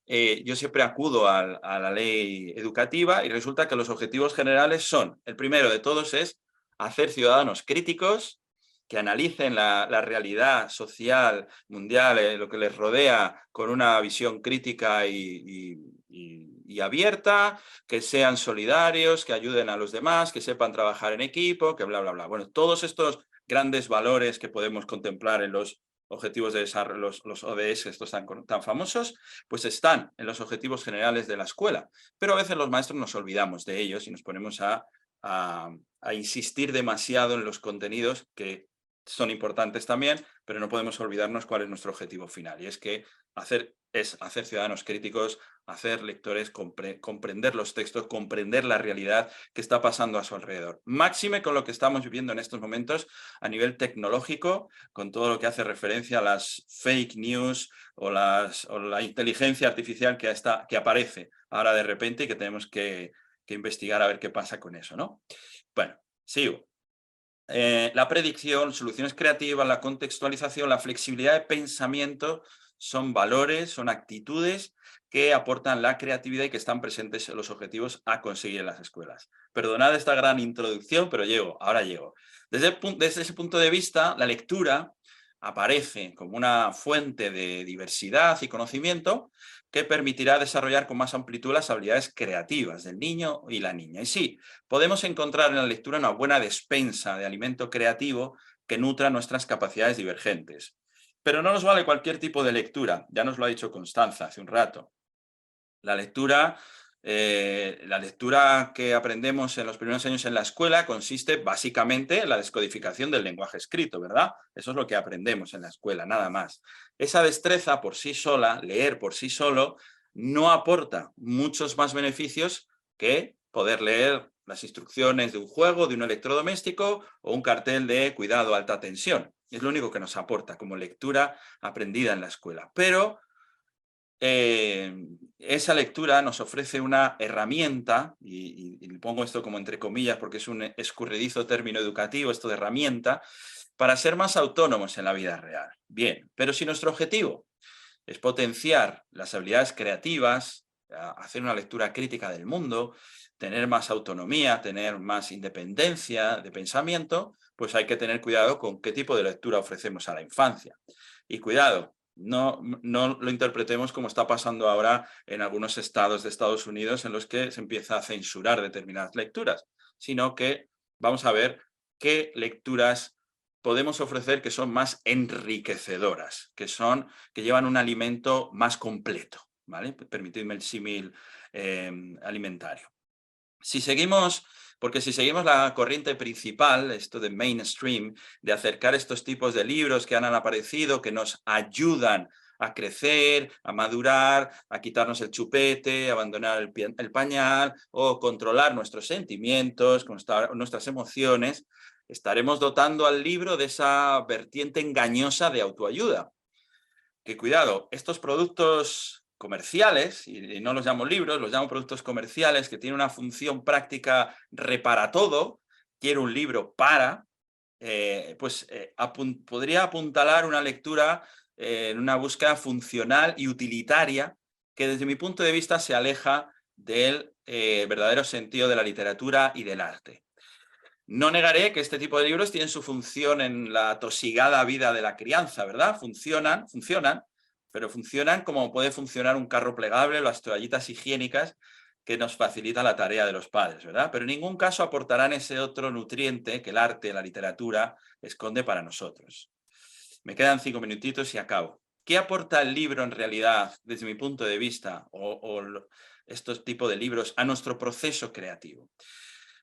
yo siempre acudo a la ley educativa y resulta que los objetivos generales son, el primero de todos es hacer ciudadanos críticos, que analicen la realidad social, mundial, lo que les rodea con una visión crítica y abierta, que sean solidarios, que ayuden a los demás, que sepan trabajar en equipo, que bla, bla, bla. Bueno, todos estos grandes valores que podemos contemplar en los objetivos de desarrollo, los ODS, estos tan famosos, pues están en los objetivos generales de la escuela. Pero a veces los maestros nos olvidamos de ellos y nos ponemos a a insistir demasiado en los contenidos que son importantes también, pero no podemos olvidarnos cuál es nuestro objetivo final, y es que hacer ciudadanos críticos, hacer lectores, comprender los textos, comprender la realidad que está pasando a su alrededor. Máxime con lo que estamos viviendo en estos momentos a nivel tecnológico, con todo lo que hace referencia a las fake news o la inteligencia artificial que aparece ahora de repente y que tenemos que investigar a ver qué pasa con eso, ¿no? Bueno, sigo. La predicción, soluciones creativas, la contextualización, la flexibilidad de pensamiento son valores, son actitudes que aportan la creatividad y que están presentes en los objetivos a conseguir en las escuelas. Perdonad esta gran introducción, pero ahora llego. Desde ese punto de vista, la lectura aparece como una fuente de diversidad y conocimiento que permitirá desarrollar con más amplitud las habilidades creativas del niño y la niña. Y sí, podemos encontrar en la lectura una buena despensa de alimento creativo que nutra nuestras capacidades divergentes. Pero no nos vale cualquier tipo de lectura, ya nos lo ha dicho Constanza hace un rato. La lectura que aprendemos en los primeros años en la escuela consiste básicamente en la descodificación del lenguaje escrito, ¿verdad? Eso es lo que aprendemos en la escuela, nada más. Esa destreza por sí sola, leer por sí solo, no aporta muchos más beneficios que poder leer las instrucciones de un juego, de un electrodoméstico o un cartel de cuidado, alta tensión. Es lo único que nos aporta como lectura aprendida en la escuela. Pero esa lectura nos ofrece una herramienta, y pongo esto como entre comillas porque es un escurridizo término educativo, esto de herramienta, para ser más autónomos en la vida real. Bien, pero si nuestro objetivo es potenciar las habilidades creativas, hacer una lectura crítica del mundo, tener más autonomía, tener más independencia de pensamiento, pues hay que tener cuidado con qué tipo de lectura ofrecemos a la infancia. Y cuidado, no lo interpretemos como está pasando ahora en algunos estados de Estados Unidos en los que se empieza a censurar determinadas lecturas, sino que vamos a ver qué lecturas podemos ofrecer que son más enriquecedoras, que llevan un alimento más completo, ¿vale? Permitidme el símil alimentario. Porque si seguimos la corriente principal, esto de mainstream, de acercar estos tipos de libros que han aparecido, que nos ayudan a crecer, a madurar, a quitarnos el chupete, a abandonar el pañal o controlar nuestros sentimientos, nuestras emociones, estaremos dotando al libro de esa vertiente engañosa de autoayuda. Que cuidado, estos productos comerciales, y no los llamo libros, los llamo productos comerciales, que tienen una función práctica repara todo, quiero un libro para, podría apuntalar una lectura en una búsqueda funcional y utilitaria que desde mi punto de vista se aleja del verdadero sentido de la literatura y del arte. No negaré que este tipo de libros tienen su función en la atosigada vida de la crianza, ¿verdad? Funcionan, pero funcionan como puede funcionar un carro plegable o las toallitas higiénicas que nos facilita la tarea de los padres, ¿verdad? Pero en ningún caso aportarán ese otro nutriente que el arte, la literatura, esconde para nosotros. Me quedan 5 minutitos y acabo. ¿Qué aporta el libro en realidad, desde mi punto de vista, o estos tipos de libros, a nuestro proceso creativo?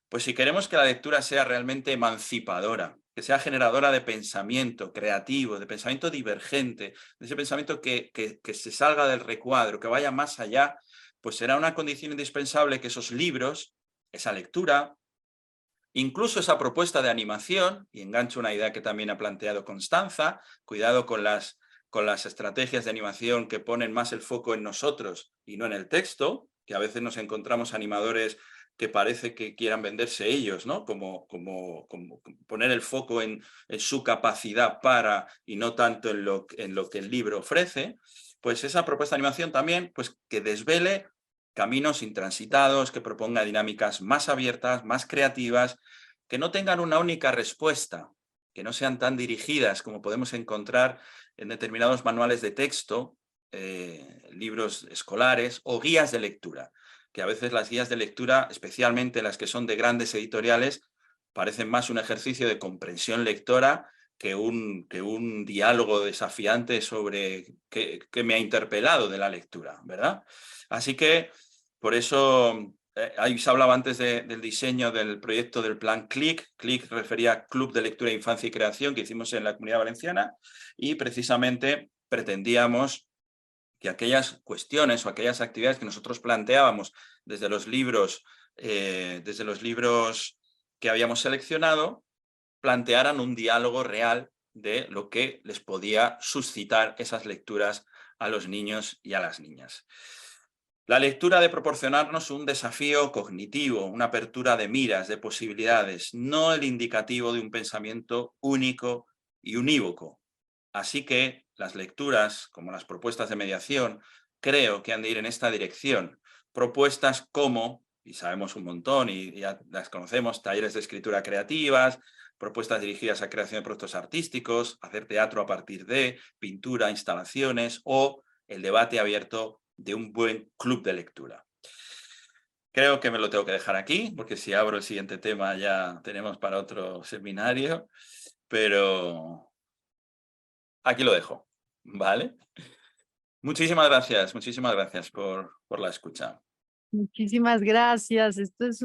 Pues si queremos que la lectura sea realmente emancipadora, que sea generadora de pensamiento creativo, de pensamiento divergente, de ese pensamiento que se salga del recuadro, que vaya más allá, pues será una condición indispensable que esos libros, esa lectura, incluso esa propuesta de animación, y engancho una idea que también ha planteado Constanza, cuidado con las estrategias de animación que ponen más el foco en nosotros y no en el texto, que a veces nos encontramos animadores que parece que quieran venderse ellos, ¿no? Como poner el foco en su capacidad y no tanto en lo que el libro ofrece, pues esa propuesta de animación también, pues que desvele caminos intransitados, que proponga dinámicas más abiertas, más creativas, que no tengan una única respuesta, que no sean tan dirigidas como podemos encontrar en determinados manuales de texto, libros escolares o guías de lectura, que a veces las guías de lectura, especialmente las que son de grandes editoriales, parecen más un ejercicio de comprensión lectora que un diálogo desafiante sobre qué me ha interpelado de la lectura, ¿verdad? Así que, por eso, ahí se hablaba antes del diseño del proyecto del plan CLIC. CLIC refería a Club de Lectura, Infancia y Creación que hicimos en la Comunidad Valenciana, y precisamente pretendíamos que aquellas cuestiones o aquellas actividades que nosotros planteábamos desde los libros que habíamos seleccionado, plantearan un diálogo real de lo que les podía suscitar esas lecturas a los niños y a las niñas. La lectura ha de proporcionarnos un desafío cognitivo, una apertura de miras, de posibilidades, no el indicativo de un pensamiento único y unívoco. Así que las lecturas, como las propuestas de mediación, creo que han de ir en esta dirección. Propuestas como, y sabemos un montón y ya las conocemos, talleres de escritura creativas, propuestas dirigidas a creación de productos artísticos, hacer teatro a partir de, pintura, instalaciones o el debate abierto de un buen club de lectura. Creo que me lo tengo que dejar aquí, porque si abro el siguiente tema ya tenemos para otro seminario, pero aquí lo dejo, ¿vale? Muchísimas gracias por la escucha. Muchísimas gracias. Esto es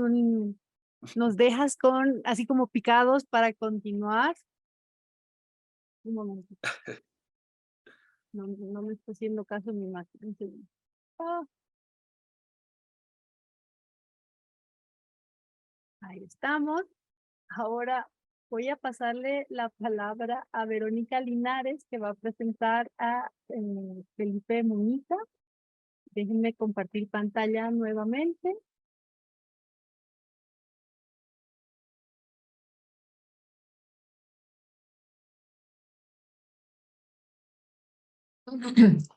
nos dejas así como picados para continuar. Un momento. No me está haciendo caso mi máquina. Un segundo. Ahí estamos. Ahora voy a pasarle la palabra a Verónica Linares, que va a presentar a Felipe Muñiz. Déjenme compartir pantalla nuevamente.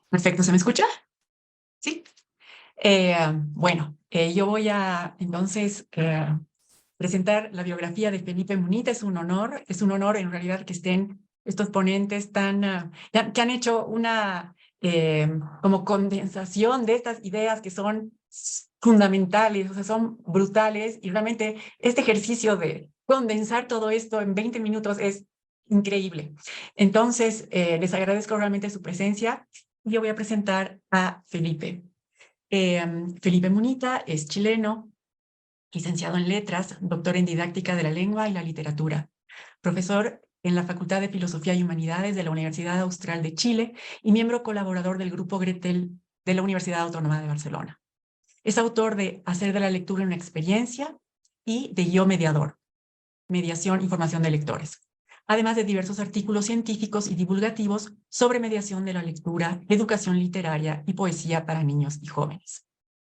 Perfecto, ¿se me escucha? Sí. Bueno, yo voy a entonces presentar la biografía de Felipe Muñiz. Es un honor en realidad que estén estos ponentes que han hecho una como condensación de estas ideas que son fundamentales, o sea, son brutales, y realmente este ejercicio de condensar todo esto en 20 minutos es increíble. Entonces, les agradezco realmente su presencia. Yo voy a presentar a Felipe. Felipe Muñiz es chileno, licenciado en Letras, doctor en Didáctica de la Lengua y la Literatura, profesor en la Facultad de Filosofía y Humanidades de la Universidad Austral de Chile y miembro colaborador del Grupo Gretel de la Universidad Autónoma de Barcelona. Es autor de Hacer de la lectura una experiencia y de Yo Mediador, Mediación y Formación de Lectores, además de diversos artículos científicos y divulgativos sobre mediación de la lectura, educación literaria y poesía para niños y jóvenes.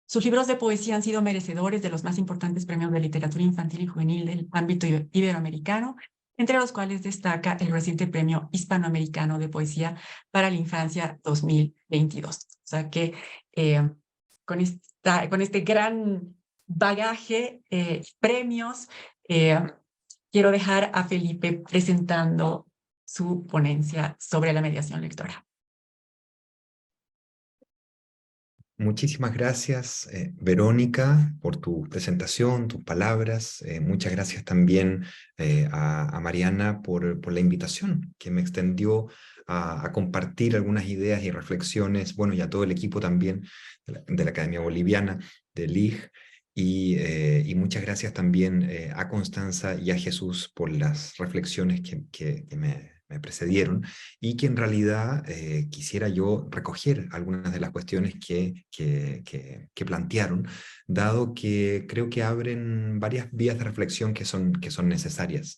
Sus libros de poesía han sido merecedores de los más importantes premios de literatura infantil y juvenil del ámbito iberoamericano, entre los cuales destaca el reciente Premio Hispanoamericano de Poesía para la Infancia 2022. O sea que con este gran bagaje, premios, quiero dejar a Felipe presentando su ponencia sobre la mediación lectora. Muchísimas gracias, Verónica, por tu presentación, tus palabras. Muchas gracias también a Mariana por la invitación que me extendió a compartir algunas ideas y reflexiones, bueno, y a todo el equipo también de la Academia Boliviana, de LIG, y muchas gracias también a Constanza y a Jesús por las reflexiones que me precedieron, y que en realidad quisiera yo recoger algunas de las cuestiones que plantearon, dado que creo que abren varias vías de reflexión que son necesarias.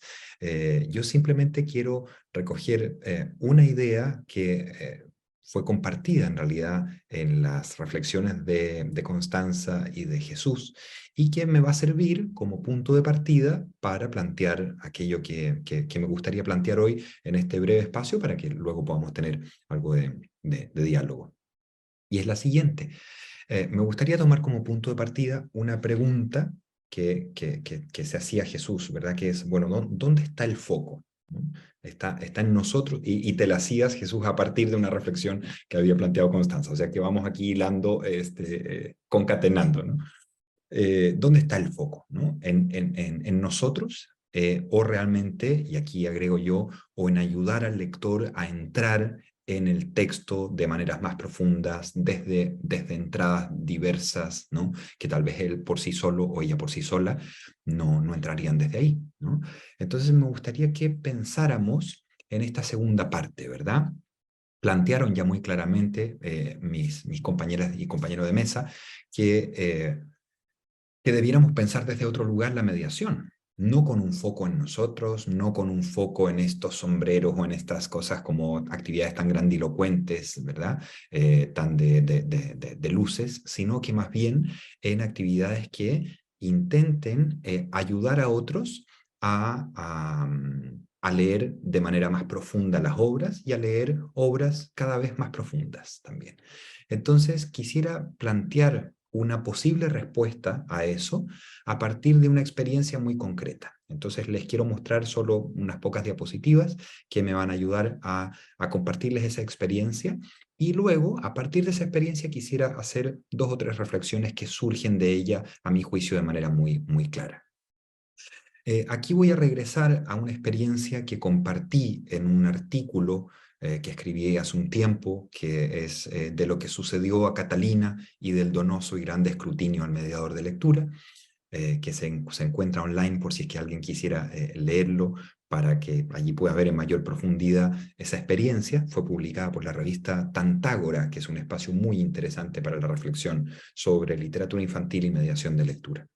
Yo simplemente quiero recoger una idea que fue compartida en realidad en las reflexiones de Constanza y de Jesús, y que me va a servir como punto de partida para plantear aquello que me gustaría plantear hoy en este breve espacio, para que luego podamos tener algo de diálogo. Y es la siguiente. Me gustaría tomar como punto de partida una pregunta que se hacía Jesús, ¿verdad? Que es, bueno, ¿dónde está el foco? ¿No? Está en nosotros, y te la hacías, Jesús, a partir de una reflexión que había planteado Constanza. O sea que vamos aquí hilando, concatenando, ¿no? ¿Dónde está el foco? ¿No? ¿En nosotros? O realmente, y aquí agrego yo, o en ayudar al lector a entrar en el texto de maneras más profundas, desde entradas diversas, ¿no? Que tal vez él por sí solo o ella por sí sola no entrarían desde ahí, ¿no? Entonces me gustaría que pensáramos en esta segunda parte, ¿verdad? Plantearon ya muy claramente mis compañeras y compañeros de mesa que debiéramos pensar desde otro lugar la mediación, no con un foco en nosotros, no con un foco en estos sombreros o en estas cosas como actividades tan grandilocuentes, ¿verdad? Tan de luces, sino que más bien en actividades que intenten ayudar a otros a leer de manera más profunda las obras y a leer obras cada vez más profundas también. Entonces, quisiera plantear una posible respuesta a eso a partir de una experiencia muy concreta. Entonces les quiero mostrar solo unas pocas diapositivas que me van a ayudar a compartirles esa experiencia y luego, a partir de esa experiencia, quisiera hacer 2 o 3 reflexiones que surgen de ella, a mi juicio, de manera muy, muy clara. Aquí voy a regresar a una experiencia que compartí en un artículo que escribí hace un tiempo, que es de lo que sucedió a Catalina y del donoso y grande escrutinio al mediador de lectura, que se encuentra online por si es que alguien quisiera leerlo, para que allí pueda ver en mayor profundidad esa experiencia. Fue publicada por la revista Tantágora, que es un espacio muy interesante para la reflexión sobre literatura infantil y mediación de lectura.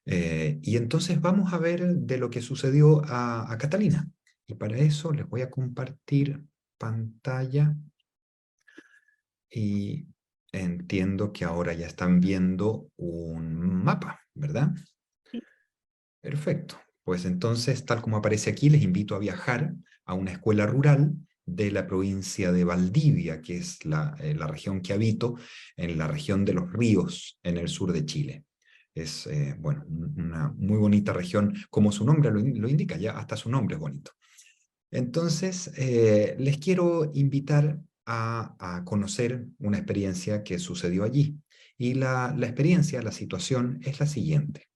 Y entonces vamos a ver de lo que sucedió a Catalina. Y para eso les voy a compartir pantalla. Y entiendo que ahora ya están viendo un mapa, ¿verdad? Sí. Perfecto. Pues entonces, tal como aparece aquí, les invito a viajar a una escuela rural de la provincia de Valdivia, que es la región que habito, en la región de los ríos, en el sur de Chile. Es, bueno, una muy bonita región, como su nombre lo indica, ya hasta su nombre es bonito. Entonces, les quiero invitar a conocer una experiencia que sucedió allí. Y la experiencia, la situación es la siguiente.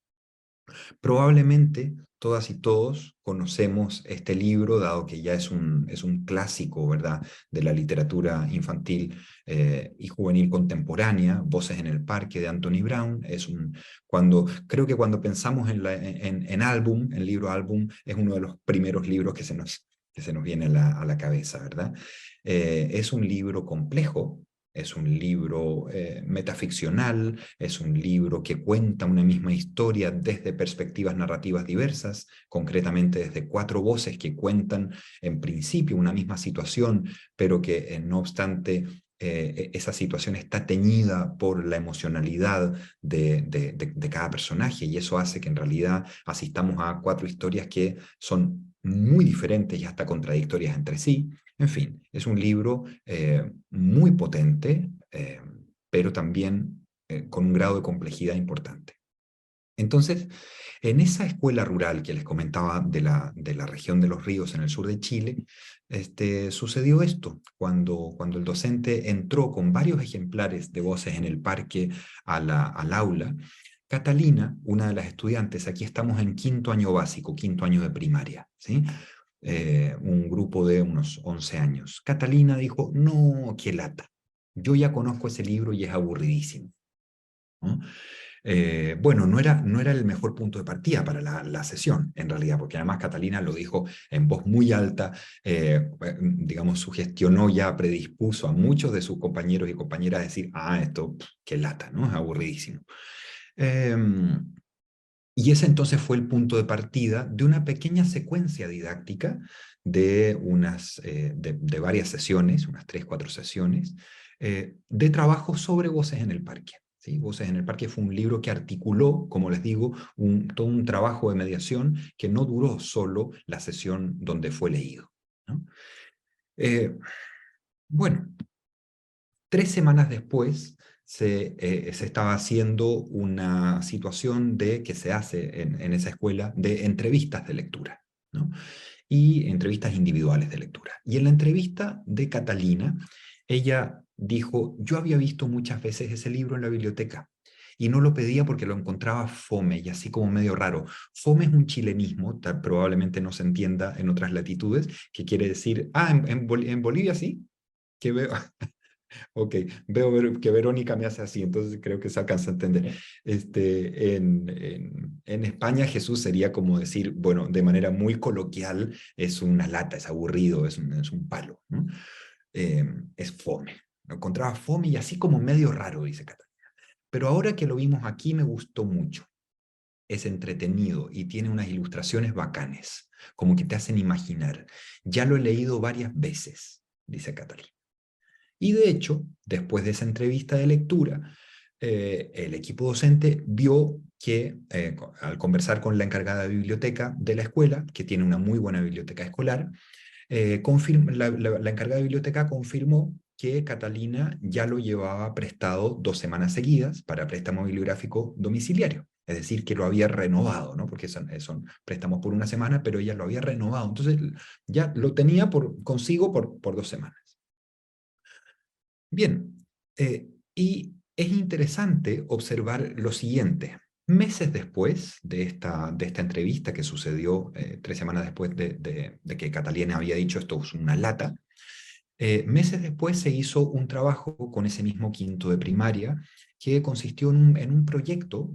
Probablemente todas y todos conocemos este libro, dado que ya es un clásico, ¿verdad?, de la literatura infantil y juvenil contemporánea, Voces en el Parque, de Anthony Brown. Creo que cuando pensamos en álbum, en libro álbum, es uno de los primeros libros que se nos viene a la cabeza, ¿verdad? Es un libro complejo, es un libro metaficcional, es un libro que cuenta una misma historia desde perspectivas narrativas diversas, concretamente desde 4 voces que cuentan en principio una misma situación, pero que no obstante esa situación está teñida por la emocionalidad de cada personaje, y eso hace que en realidad asistamos a 4 historias que son muy diferentes y hasta contradictorias entre sí. En fin, es un libro muy potente, pero también con un grado de complejidad importante. Entonces, en esa escuela rural que les comentaba de la región de los ríos en el sur de Chile, sucedió esto. Cuando el docente entró con varios ejemplares de Voces en el Parque al aula, Catalina, una de las estudiantes, aquí estamos en 5º año básico, 5º año de primaria, ¿sí? Un grupo de unos 11 años. Catalina dijo, no, qué lata, yo ya conozco ese libro y es aburridísimo, ¿no? Bueno, no era el mejor punto de partida para la sesión, en realidad, porque además Catalina lo dijo en voz muy alta, digamos, sugestionó, ya predispuso a muchos de sus compañeros y compañeras a decir, esto, qué lata, ¿no? Es aburridísimo. Y ese entonces fue el punto de partida de una pequeña secuencia didáctica de varias sesiones, unas 3 o 4 sesiones, de trabajo sobre Voces en el Parque. ¿Sí? Voces en el Parque fue un libro que articuló, como les digo, todo un trabajo de mediación que no duró solo la sesión donde fue leído, ¿no? Bueno, 3 semanas después se estaba haciendo una situación que se hace en esa escuela de entrevistas de lectura, ¿no? Y entrevistas individuales de lectura. Y en la entrevista de Catalina, ella dijo, yo había visto muchas veces ese libro en la biblioteca y no lo pedía porque lo encontraba fome y así como medio raro. Fome es un chilenismo, probablemente no se entienda en otras latitudes, que quiere decir, en Bolivia sí. que veo, ok, veo que Verónica me hace así, entonces creo que se alcanza a entender. En España Jesús sería como decir, bueno, de manera muy coloquial, es una lata, es aburrido, es un palo, ¿no? Es fome. Lo encontraba fome y así como medio raro, dice Catalina. Pero ahora que lo vimos aquí me gustó mucho. Es entretenido y tiene unas ilustraciones bacanes, como que te hacen imaginar. Ya lo he leído varias veces, dice Catalina. Y de hecho, después de esa entrevista de lectura, el equipo docente vio que al conversar con la encargada de biblioteca de la escuela, que tiene una muy buena biblioteca escolar, la encargada de biblioteca confirmó que Catalina ya lo llevaba prestado 2 semanas seguidas para préstamo bibliográfico domiciliario. Es decir, que lo había renovado, ¿no? Porque son préstamos por 1 semana, pero ella lo había renovado. Entonces ya lo tenía consigo por 2 semanas. Bien, y es interesante observar lo siguiente. Meses después de esta entrevista que sucedió 3 semanas después de que Catalina había dicho esto es una lata, meses después se hizo un trabajo con ese mismo quinto de primaria que consistió en un proyecto,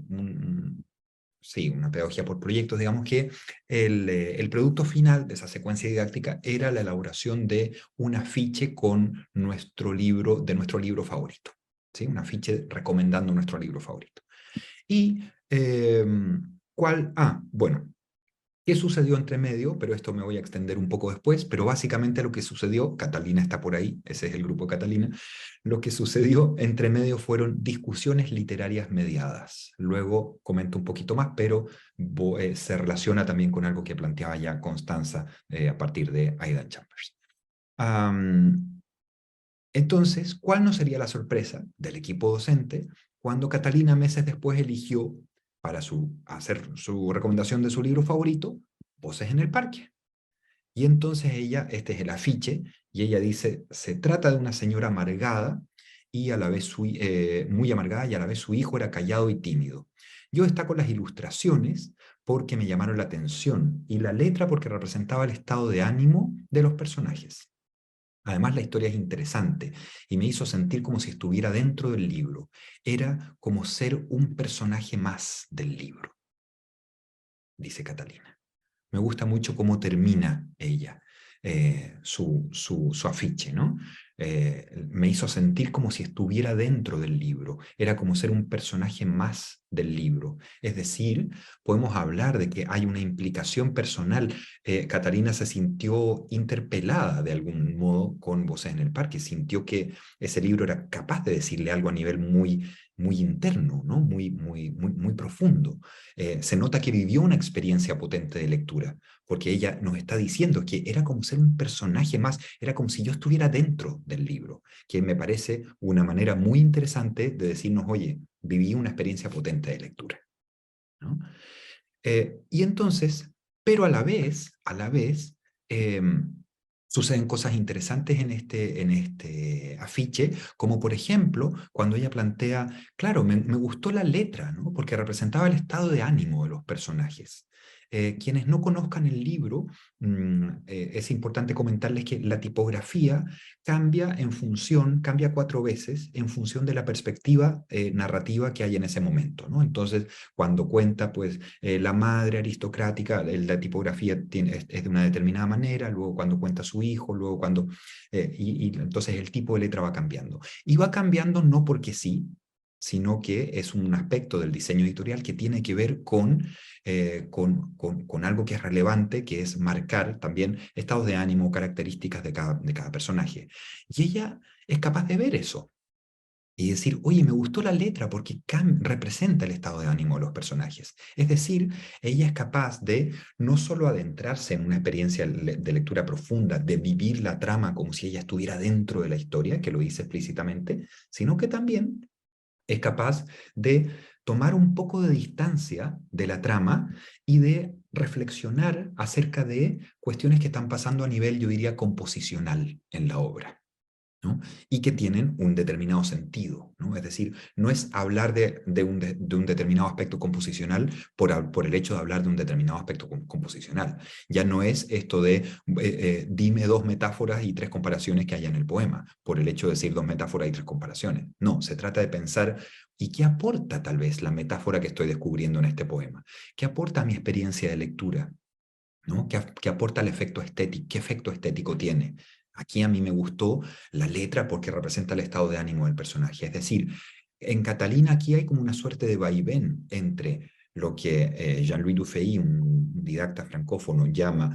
sí, una pedagogía por proyectos, digamos que el producto final de esa secuencia didáctica era la elaboración de un afiche con nuestro libro favorito, ¿sí? Un afiche recomendando nuestro libro favorito. Y, bueno, ¿qué sucedió entre medio? Pero esto me voy a extender un poco después, pero básicamente lo que sucedió, Catalina está por ahí, ese es el grupo de Catalina, lo que sucedió entre medio fueron discusiones literarias mediadas. Luego comento un poquito más, pero se relaciona también con algo que planteaba ya Constanza a partir de Aidan Chambers. Entonces, ¿cuál no sería la sorpresa del equipo docente cuando Catalina meses después eligió para hacer su recomendación de su libro favorito, Voces en el Parque? Y entonces ella, este es el afiche, y ella dice, se trata de una señora amargada, y a la vez muy amargada, y a la vez su hijo era callado y tímido. Yo destaco las ilustraciones porque me llamaron la atención, y la letra porque representaba el estado de ánimo de los personajes. Además, la historia es interesante y me hizo sentir como si estuviera dentro del libro. Era como ser un personaje más del libro, dice Catalina. Me gusta mucho cómo termina ella, su afiche, ¿no? Me hizo sentir como si estuviera dentro del libro. Era como ser un personaje más del libro. Es decir, podemos hablar de que hay una implicación personal. Catalina se sintió interpelada de algún modo con Voces en el Parque. Sintió que ese libro era capaz de decirle algo a nivel muy interno, ¿no? Muy profundo. Se nota que vivió una experiencia potente de lectura, porque ella nos está diciendo que era como ser un personaje más, era como si yo estuviera dentro del libro, que me parece una manera muy interesante de decirnos, oye, viví una experiencia potente de lectura, ¿no? Y entonces, pero a la vez, suceden cosas interesantes en este afiche, como por ejemplo, cuando ella plantea, claro, me gustó la letra, ¿no? Porque representaba el estado de ánimo de los personajes. Quienes no conozcan el libro, es importante comentarles que la tipografía cambia 4 veces en función de la perspectiva narrativa que hay en ese momento, ¿no? Entonces, cuando cuenta, pues, la madre aristocrática, la tipografía es de una determinada manera, luego cuando cuenta su hijo, luego cuando... y entonces el tipo de letra va cambiando. Y va cambiando no porque sí, sino que es un aspecto del diseño editorial que tiene que ver con algo que es relevante, que es marcar también estados de ánimo, características de cada personaje. Y ella es capaz de ver eso y decir, oye, me gustó la letra porque representa el estado de ánimo de los personajes. Es decir, ella es capaz de no solo adentrarse en una experiencia de lectura profunda, de vivir la trama como si ella estuviera dentro de la historia, que lo dice explícitamente, sino que también es capaz de tomar un poco de distancia de la trama y de reflexionar acerca de cuestiones que están pasando a nivel, yo diría, composicional en la obra. ¿no? Y que tienen un determinado sentido, ¿no? Es decir, no es hablar de un determinado aspecto composicional por el hecho de hablar de un determinado aspecto composicional. Ya no es esto de dime 2 metáforas y 3 comparaciones que haya en el poema, por el hecho de decir 2 metáforas y 3 comparaciones. No, se trata de pensar, ¿y qué aporta tal vez la metáfora que estoy descubriendo en este poema? ¿Qué aporta a mi experiencia de lectura? ¿No? ¿Qué aporta el efecto estético? ¿Qué efecto estético tiene? Aquí a mí me gustó la letra porque representa el estado de ánimo del personaje. Es decir, en Catalina aquí hay como una suerte de vaivén entre lo que Jean-Louis Dufay, un didacta francófono, llama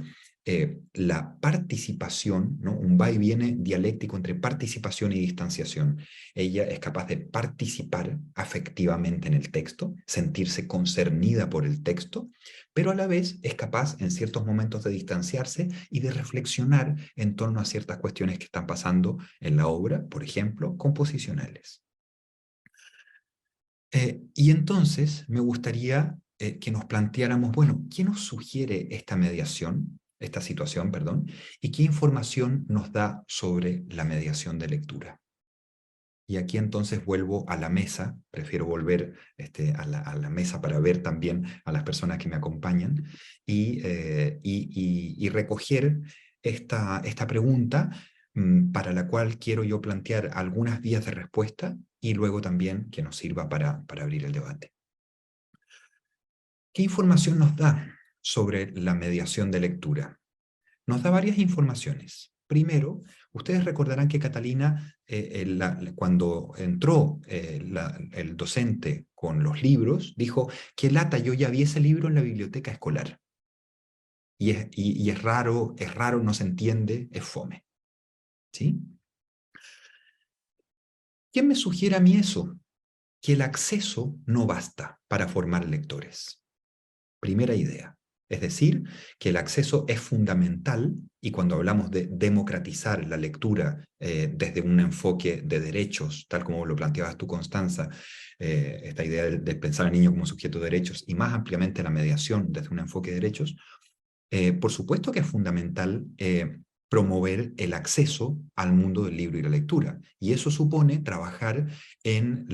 la participación, ¿no? Un va y viene dialéctico entre participación y distanciación. Ella es capaz de participar afectivamente en el texto, sentirse concernida por el texto, pero a la vez es capaz en ciertos momentos de distanciarse y de reflexionar en torno a ciertas cuestiones que están pasando en la obra, por ejemplo, composicionales. Y entonces me gustaría que nos planteáramos, bueno, ¿qué nos sugiere esta mediación, esta situación, perdón, y qué información nos da sobre la mediación de lectura? Y aquí entonces vuelvo a la mesa, prefiero volver a la mesa para ver también a las personas que me acompañan y recoger esta pregunta para la cual quiero yo plantear algunas vías de respuesta y luego también que nos sirva para abrir el debate. ¿Qué información nos da sobre la mediación de lectura? Nos da varias informaciones. Primero, ustedes recordarán que Catalina, cuando entró el docente con los libros, dijo, qué lata, yo ya vi ese libro en la biblioteca escolar. Y es raro, no se entiende, es fome. ¿Sí? ¿Quién me sugiere a mí eso? Que el acceso no basta para formar lectores. Primera idea. Es decir, que el acceso es fundamental y cuando hablamos de democratizar la lectura desde un enfoque de derechos, tal como lo planteabas tú, Constanza, esta idea de pensar al niño como sujeto de derechos y más ampliamente la mediación desde un enfoque de derechos, por supuesto que es fundamental promover el acceso al mundo del libro y la lectura. Y eso supone trabajar en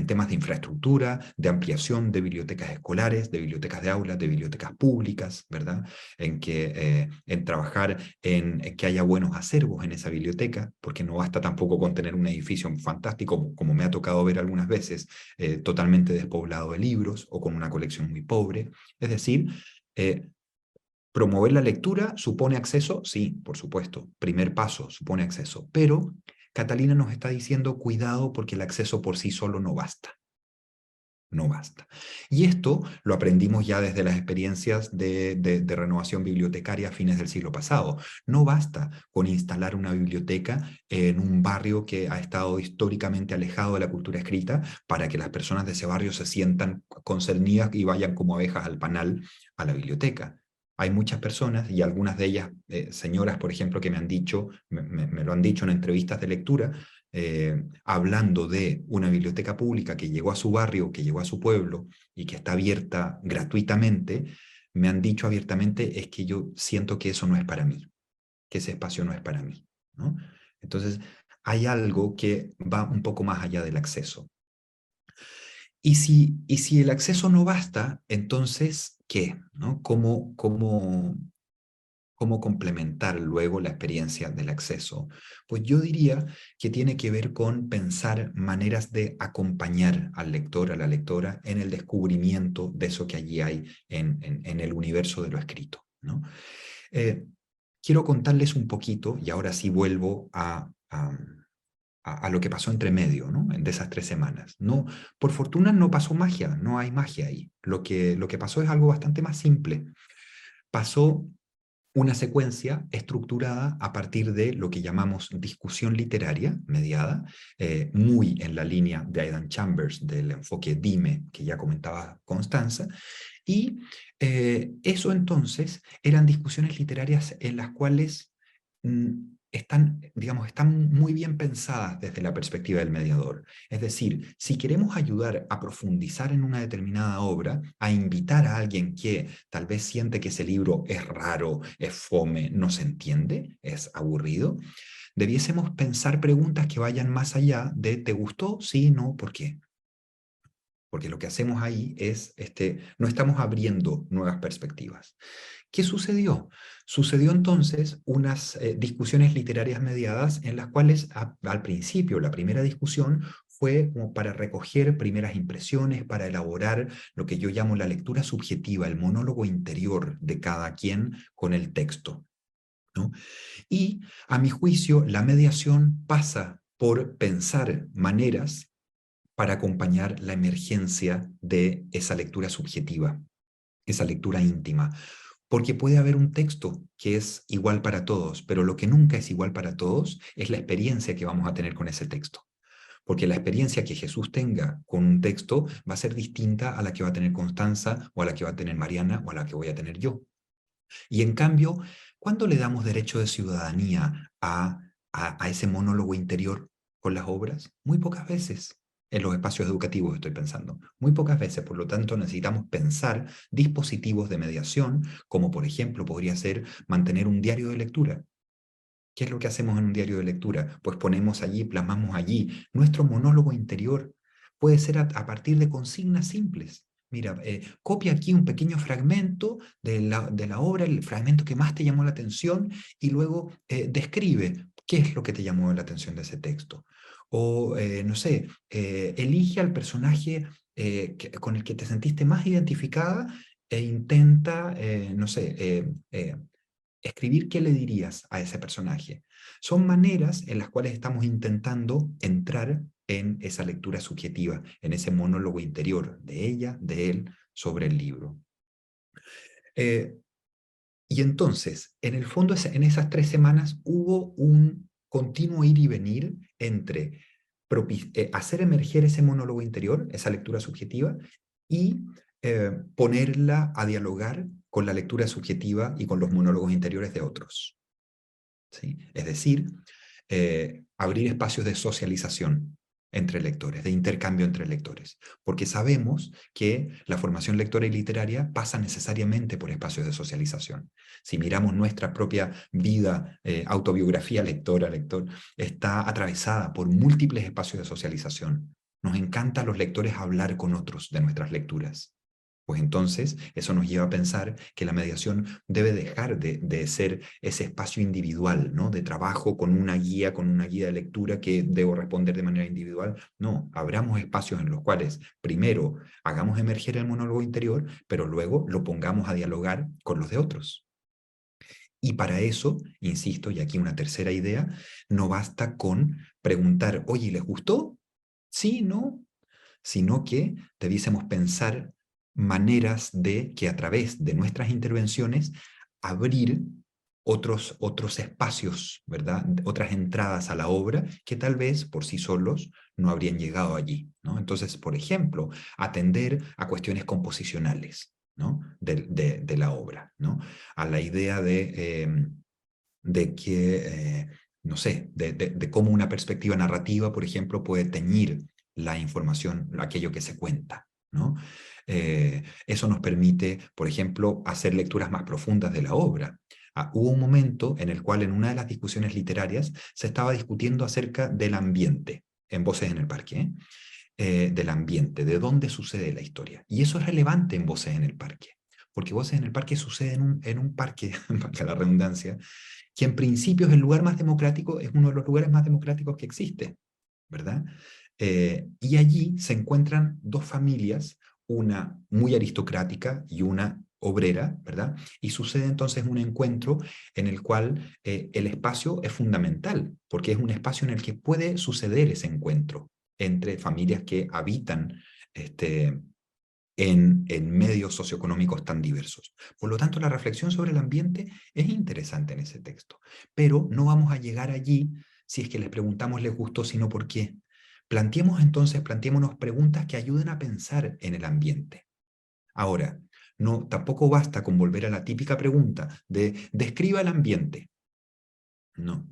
temas de infraestructura, de ampliación de bibliotecas escolares, de bibliotecas de aulas, de bibliotecas públicas, ¿verdad? En trabajar en que haya buenos acervos en esa biblioteca, porque no basta tampoco con tener un edificio fantástico, como me ha tocado ver algunas veces, totalmente despoblado de libros o con una colección muy pobre. Es decir, promover la lectura supone acceso, sí, por supuesto, primer paso, supone acceso, pero Catalina nos está diciendo cuidado porque el acceso por sí solo no basta. No basta. Y esto lo aprendimos ya desde las experiencias de renovación bibliotecaria a fines del siglo pasado. No basta con instalar una biblioteca en un barrio que ha estado históricamente alejado de la cultura escrita para que las personas de ese barrio se sientan concernidas y vayan como abejas al panal a la biblioteca. Hay muchas personas, y algunas de ellas, señoras, por ejemplo, que me han dicho, me lo han dicho en entrevistas de lectura, hablando de una biblioteca pública que llegó a su barrio, que llegó a su pueblo y que está abierta gratuitamente, me han dicho abiertamente, es que yo siento que eso no es para mí, que ese espacio no es para mí, ¿no? Entonces, hay algo que va un poco más allá del acceso. Y si el acceso no basta, entonces, ¿qué? ¿No? ¿Cómo complementar luego la experiencia del acceso? Pues yo diría que tiene que ver con pensar maneras de acompañar al lector, a la lectora, en el descubrimiento de eso que allí hay en el universo de lo escrito, ¿no? Quiero contarles un poquito, y ahora sí vuelvo a lo que pasó entre medio, ¿no? De esas 3 semanas. No, por fortuna no pasó magia, no hay magia ahí. Lo que pasó es algo bastante más simple. Pasó una secuencia estructurada a partir de lo que llamamos discusión literaria mediada, muy en la línea de Aidan Chambers, del enfoque Dime, que ya comentaba Constanza, y eso entonces eran discusiones literarias en las cuales están muy bien pensadas desde la perspectiva del mediador. Es decir, si queremos ayudar a profundizar en una determinada obra, a invitar a alguien que tal vez siente que ese libro es raro, es fome, no se entiende, es aburrido, debiésemos pensar preguntas que vayan más allá de ¿te gustó? Sí, no, ¿por qué? Porque lo que hacemos ahí es, no estamos abriendo nuevas perspectivas. ¿Qué sucedió? Sucedió entonces unas discusiones literarias mediadas en las cuales al principio, la primera discusión fue como para recoger primeras impresiones, para elaborar lo que yo llamo la lectura subjetiva, el monólogo interior de cada quien con el texto, ¿no? Y a mi juicio, la mediación pasa por pensar maneras para acompañar la emergencia de esa lectura subjetiva, esa lectura íntima. Porque puede haber un texto que es igual para todos, pero lo que nunca es igual para todos es la experiencia que vamos a tener con ese texto. Porque la experiencia que Jesús tenga con un texto va a ser distinta a la que va a tener Constanza, o a la que va a tener Mariana, o a la que voy a tener yo. Y en cambio, ¿cuándo le damos derecho de ciudadanía a ese monólogo interior con las obras? Muy pocas veces. En los espacios educativos estoy pensando. Muy pocas veces, por lo tanto necesitamos pensar dispositivos de mediación, como por ejemplo podría ser mantener un diario de lectura. ¿Qué es lo que hacemos en un diario de lectura? Pues ponemos allí, plasmamos allí nuestro monólogo interior. Puede ser a partir de consignas simples. Mira, copia aquí un pequeño fragmento de la obra, el fragmento que más te llamó la atención, y luego describe qué es lo que te llamó la atención de ese texto. O, no sé, elige al personaje con el que te sentiste más identificada e intenta, no sé, escribir qué le dirías a ese personaje. Son maneras en las cuales estamos intentando entrar en esa lectura subjetiva, en ese monólogo interior de ella, de él, sobre el libro. Y entonces, en el fondo, en esas 3 semanas hubo un continuo ir y venir entre hacer emerger ese monólogo interior, esa lectura subjetiva, y ponerla a dialogar con la lectura subjetiva y con los monólogos interiores de otros. ¿Sí? Es decir, abrir espacios de socialización entre lectores, de intercambio entre lectores, porque sabemos que la formación lectora y literaria pasa necesariamente por espacios de socialización. Si miramos nuestra propia vida, autobiografía lector, está atravesada por múltiples espacios de socialización. Nos encanta a los lectores hablar con otros de nuestras lecturas. Pues entonces eso nos lleva a pensar que la mediación debe dejar de ser ese espacio individual, ¿no? De trabajo con una guía de lectura que debo responder de manera individual. No, abramos espacios en los cuales primero hagamos emerger el monólogo interior, pero luego lo pongamos a dialogar con los de otros. Y para eso, insisto, y aquí una tercera idea, no basta con preguntar, oye, ¿les gustó? Sí, no, sino que debiésemos pensar maneras de que a través de nuestras intervenciones abrir otros espacios, ¿verdad? Otras entradas a la obra que tal vez por sí solos no habrían llegado allí, ¿no? Entonces, por ejemplo, atender a cuestiones composicionales, ¿no? de la obra, ¿no? A la idea de que, no sé, de cómo una perspectiva narrativa, por ejemplo, puede teñir la información, aquello que se cuenta, ¿no? Eso nos permite, por ejemplo, hacer lecturas más profundas de la obra. Hubo un momento en el cual en una de las discusiones literarias se estaba discutiendo acerca del ambiente, en Voces en el Parque, del ambiente, de dónde sucede la historia. Y eso es relevante en Voces en el Parque, porque Voces en el Parque sucede en un parque, valga la redundancia, que en principio es el lugar más democrático, es uno de los lugares más democráticos que existe, ¿verdad? Y allí se encuentran 2 familias, una muy aristocrática y una obrera, ¿verdad? Y sucede entonces un encuentro en el cual el espacio es fundamental, porque es un espacio en el que puede suceder ese encuentro entre familias que habitan en medios socioeconómicos tan diversos. Por lo tanto, la reflexión sobre el ambiente es interesante en ese texto, pero no vamos a llegar allí si es que les preguntamos les gustó, sino por qué. Planteémonos preguntas que ayuden a pensar en el ambiente. Ahora, no, tampoco basta con volver a la típica pregunta de describa el ambiente. No.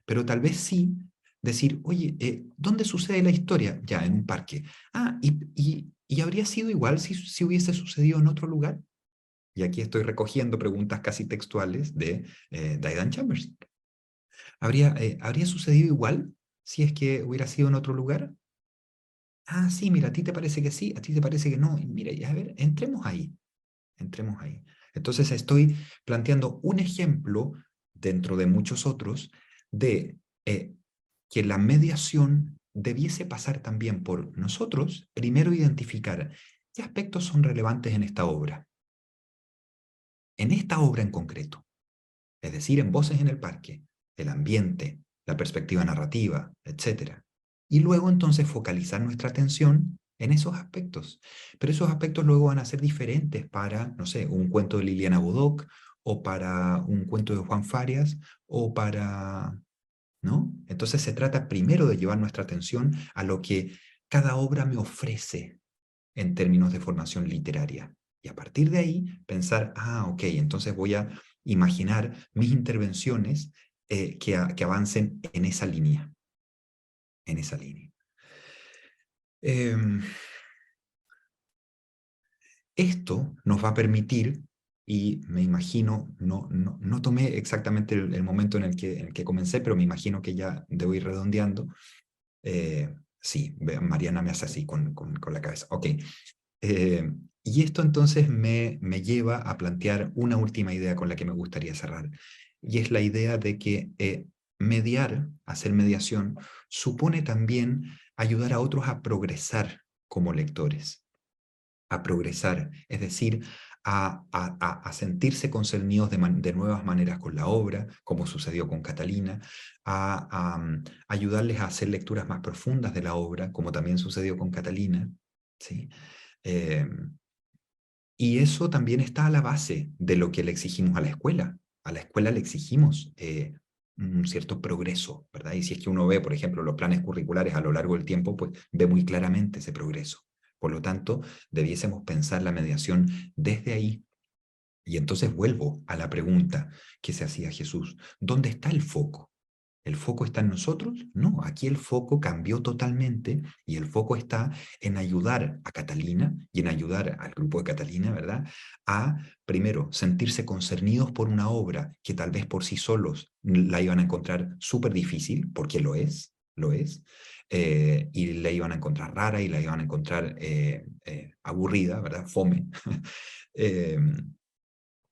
Pero tal vez sí decir, oye, ¿dónde sucede la historia? Ya, en un parque. ¿Y habría sido igual si hubiese sucedido en otro lugar? Y aquí estoy recogiendo preguntas casi textuales de Aidan Chambers. ¿Habría sucedido igual si es que hubiera sido en otro lugar? Ah, sí, mira, a ti te parece que sí, a ti te parece que no. Y mira, ya, a ver, entremos ahí, entremos ahí. Entonces estoy planteando un ejemplo dentro de muchos otros de que la mediación debiese pasar también por nosotros, primero identificar qué aspectos son relevantes en esta obra en concreto, es decir, en Voces en el Parque, el ambiente, la perspectiva narrativa, etc. Y luego entonces focalizar nuestra atención en esos aspectos. Pero esos aspectos luego van a ser diferentes para, no sé, un cuento de Liliana Bodoc, o para un cuento de Juan Farias, o para... ¿no? Entonces se trata primero de llevar nuestra atención a lo que cada obra me ofrece en términos de formación literaria. Y a partir de ahí pensar, ok, entonces voy a imaginar mis intervenciones que avancen en esa línea. En esa línea. Esto nos va a permitir, y me imagino, no tomé exactamente el momento en el que comencé, pero me imagino que ya debo ir redondeando. Sí, Mariana me hace así con la cabeza. Ok. Y esto entonces me lleva a plantear una última idea con la que me gustaría cerrar, y es la idea de que mediar, hacer mediación, supone también ayudar a otros a progresar como lectores, a progresar, es decir, a sentirse concernidos de nuevas maneras con la obra, como sucedió con Catalina, a ayudarles a hacer lecturas más profundas de la obra, como también sucedió con Catalina, ¿sí? Y eso también está a la base de lo que le exigimos a la escuela. A la escuela le exigimos un cierto progreso, ¿verdad? Y si es que uno ve, por ejemplo, los planes curriculares a lo largo del tiempo, pues ve muy claramente ese progreso. Por lo tanto, debiésemos pensar la mediación desde ahí. Y entonces vuelvo a la pregunta que se hacía Jesús. ¿Dónde está el foco? ¿El foco está en nosotros? No, aquí el foco cambió totalmente, y el foco está en ayudar a Catalina y en ayudar al grupo de Catalina, ¿verdad? A, primero, sentirse concernidos por una obra que tal vez por sí solos la iban a encontrar súper difícil, porque lo es, y la iban a encontrar rara y la iban a encontrar aburrida, ¿verdad? Fome.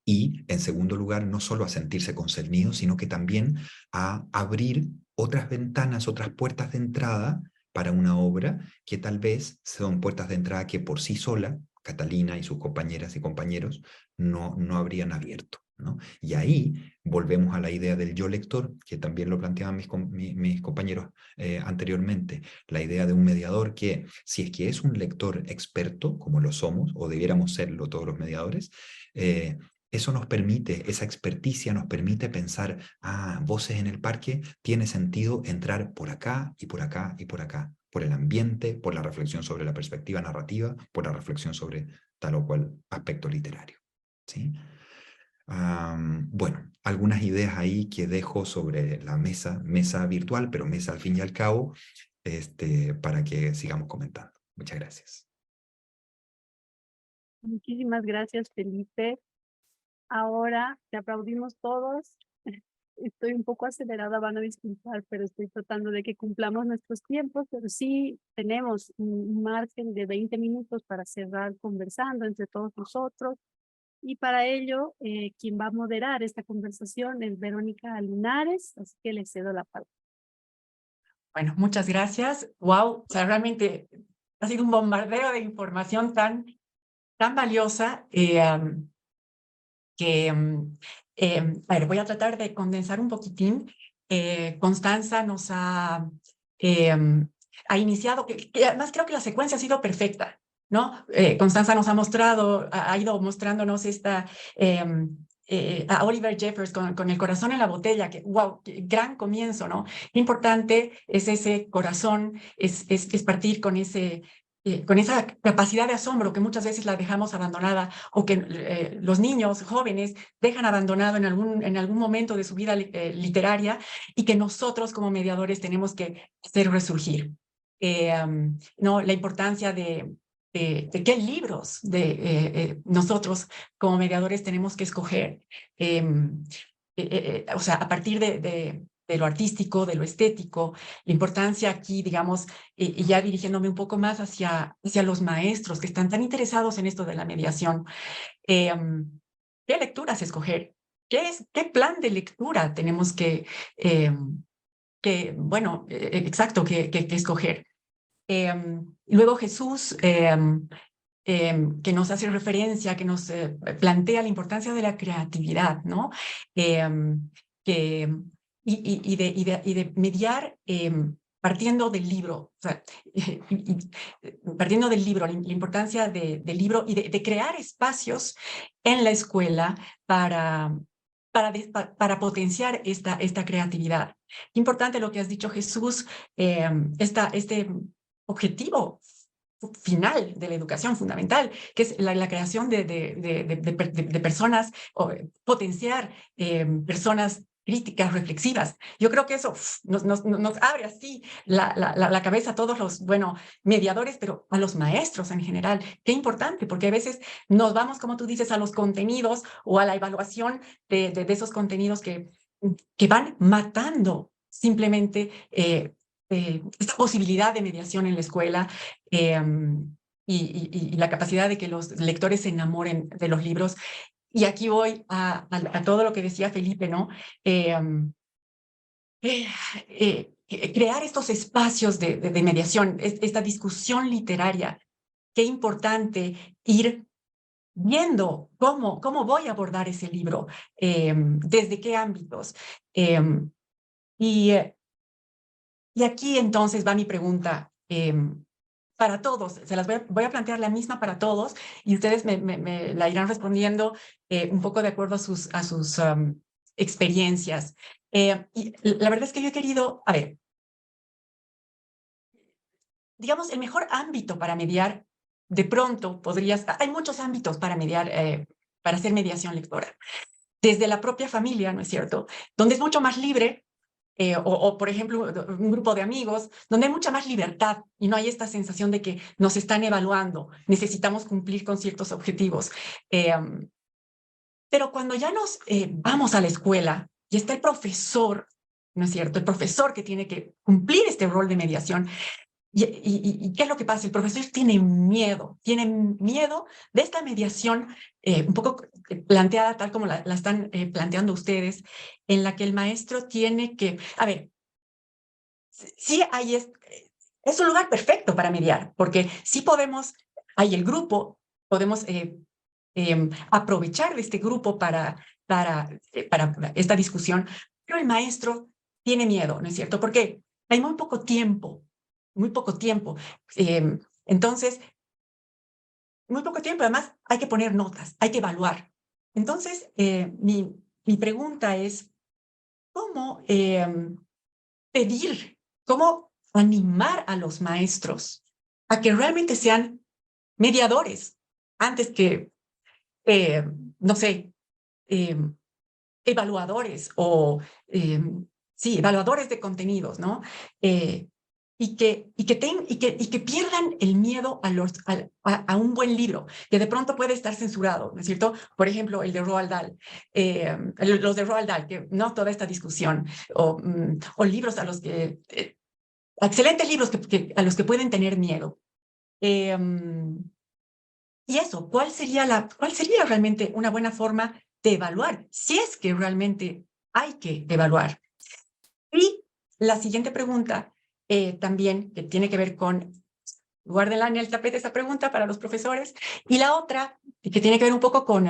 Y, en segundo lugar, no solo a sentirse concernidos, sino que también a abrir otras ventanas, otras puertas de entrada para una obra que tal vez son puertas de entrada que por sí sola, Catalina y sus compañeras y compañeros, no habrían abierto, ¿no? Y ahí volvemos a la idea del yo lector, que también lo planteaban mis compañeros anteriormente, la idea de un mediador que, si es que es un lector experto, como lo somos, o debiéramos serlo todos los mediadores, eso nos permite, esa experticia nos permite pensar, Voces en el Parque tiene sentido entrar por acá y por acá y por acá, por el ambiente, por la reflexión sobre la perspectiva narrativa, por la reflexión sobre tal o cual aspecto literario, ¿sí? Bueno, algunas ideas ahí que dejo sobre la mesa virtual, pero mesa al fin y al cabo, para que sigamos comentando. Muchas gracias. Muchísimas gracias, Felipe. Ahora te aplaudimos todos. Estoy un poco acelerada, van a disculpar, pero estoy tratando de que cumplamos nuestros tiempos, pero sí tenemos un margen de 20 minutos para cerrar conversando entre todos nosotros. Y para ello, quien va a moderar esta conversación es Verónica Linares, así que le cedo la palabra. Bueno, muchas gracias. Wow, o sea, realmente ha sido un bombardeo de información tan valiosa que, a ver, voy a tratar de condensar un poquitín. Constanza nos ha iniciado, que además creo que la secuencia ha sido perfecta, ¿no? Constanza nos ha mostrado, ha ido mostrándonos a Oliver Jeffers con el corazón en la botella, que wow, gran comienzo, ¿no? Importante es ese corazón, es partir con esa capacidad de asombro que muchas veces la dejamos abandonada, o que los niños jóvenes dejan abandonado en algún momento de su vida literaria, y que nosotros como mediadores tenemos que hacer resurgir. ¿No? La importancia de qué libros nosotros como mediadores tenemos que escoger, o sea, a partir de lo artístico, de lo estético, la importancia aquí, digamos, y ya dirigiéndome un poco más hacia los maestros que están tan interesados en esto de la mediación. ¿Qué lecturas escoger? ¿Qué plan de lectura tenemos que escoger? Luego Jesús, que nos hace referencia, que nos plantea la importancia de la creatividad, ¿no? Y de mediar partiendo del libro, o sea, partiendo del libro, la importancia del libro y de crear espacios en la escuela para potenciar esta creatividad. Importante lo que has dicho, Jesús, este objetivo final de la educación fundamental, que es la creación de personas, o potenciar personas críticas, reflexivas. Yo creo que eso nos abre así la cabeza a todos los, mediadores, pero a los maestros en general. Qué importante, porque a veces nos vamos, como tú dices, a los contenidos o a la evaluación de esos contenidos que van matando simplemente esta posibilidad de mediación en la escuela y la capacidad de que los lectores se enamoren de los libros. Y aquí voy a todo lo que decía Felipe, ¿no? Crear estos espacios de mediación, esta discusión literaria. Qué importante ir viendo cómo voy a abordar ese libro, desde qué ámbitos. Y aquí entonces va mi pregunta para todos. Se las voy a plantear la misma para todos y ustedes me la irán respondiendo un poco de acuerdo a sus experiencias. Y la verdad es que yo he querido, a ver, digamos, el mejor ámbito para mediar, de pronto hay muchos ámbitos para mediar, para hacer mediación lectora. Desde la propia familia, ¿no es cierto? Donde es mucho más libre, o por ejemplo, un grupo de amigos, donde hay mucha más libertad y no hay esta sensación de que nos están evaluando, necesitamos cumplir con ciertos objetivos. Pero cuando ya nos vamos a la escuela y está el profesor, ¿no es cierto? El profesor que tiene que cumplir este rol de mediación. ¿Y qué es lo que pasa? El profesor tiene miedo de esta mediación un poco planteada tal como la están planteando ustedes, en la que el maestro tiene que, a ver, sí es un lugar perfecto para mediar, porque sí hay el grupo, podemos aprovechar de este grupo para esta discusión, pero el maestro tiene miedo, ¿no es cierto? Porque hay muy poco tiempo. Entonces, muy poco tiempo, además hay que poner notas, hay que evaluar. Entonces, mi pregunta es, ¿cómo cómo animar a los maestros a que realmente sean mediadores antes que, no sé, evaluadores o, sí, evaluadores de contenidos, ¿no? Y que pierdan el miedo a un buen libro, que de pronto puede estar censurado, ¿no es cierto? Por ejemplo, el de Roald Dahl, los de Roald Dahl, que no toda esta discusión, o libros a los que, excelentes libros a los que pueden tener miedo. Y eso, ¿cuál sería realmente una buena forma de evaluar? Si es que realmente hay que evaluar. Y la siguiente pregunta, también, que tiene que ver con, guárdenla en el tapete esa pregunta para los profesores, y la otra, que tiene que ver un poco con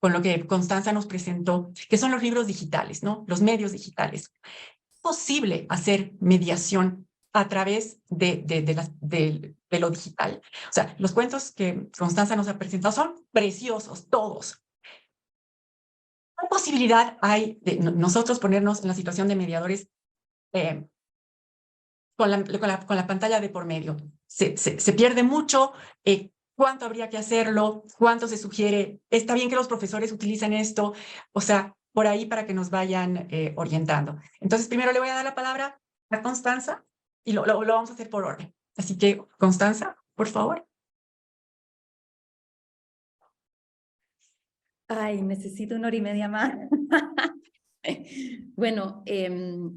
lo que Constanza nos presentó, que son los libros digitales, ¿no? Los medios digitales. ¿Es posible hacer mediación a través de lo digital? O sea, los cuentos que Constanza nos ha presentado son preciosos, todos. ¿Qué posibilidad hay de nosotros ponernos en la situación de mediadores con la pantalla de por medio? Se pierde mucho. ¿Cuánto habría que hacerlo? ¿Cuánto se sugiere? ¿Está bien que los profesores utilicen esto? O sea, por ahí para que nos vayan orientando. Entonces, primero le voy a dar la palabra a Constanza y lo vamos a hacer por orden. Así que, Constanza, por favor. Ay, necesito 1 hora y media más. Bueno,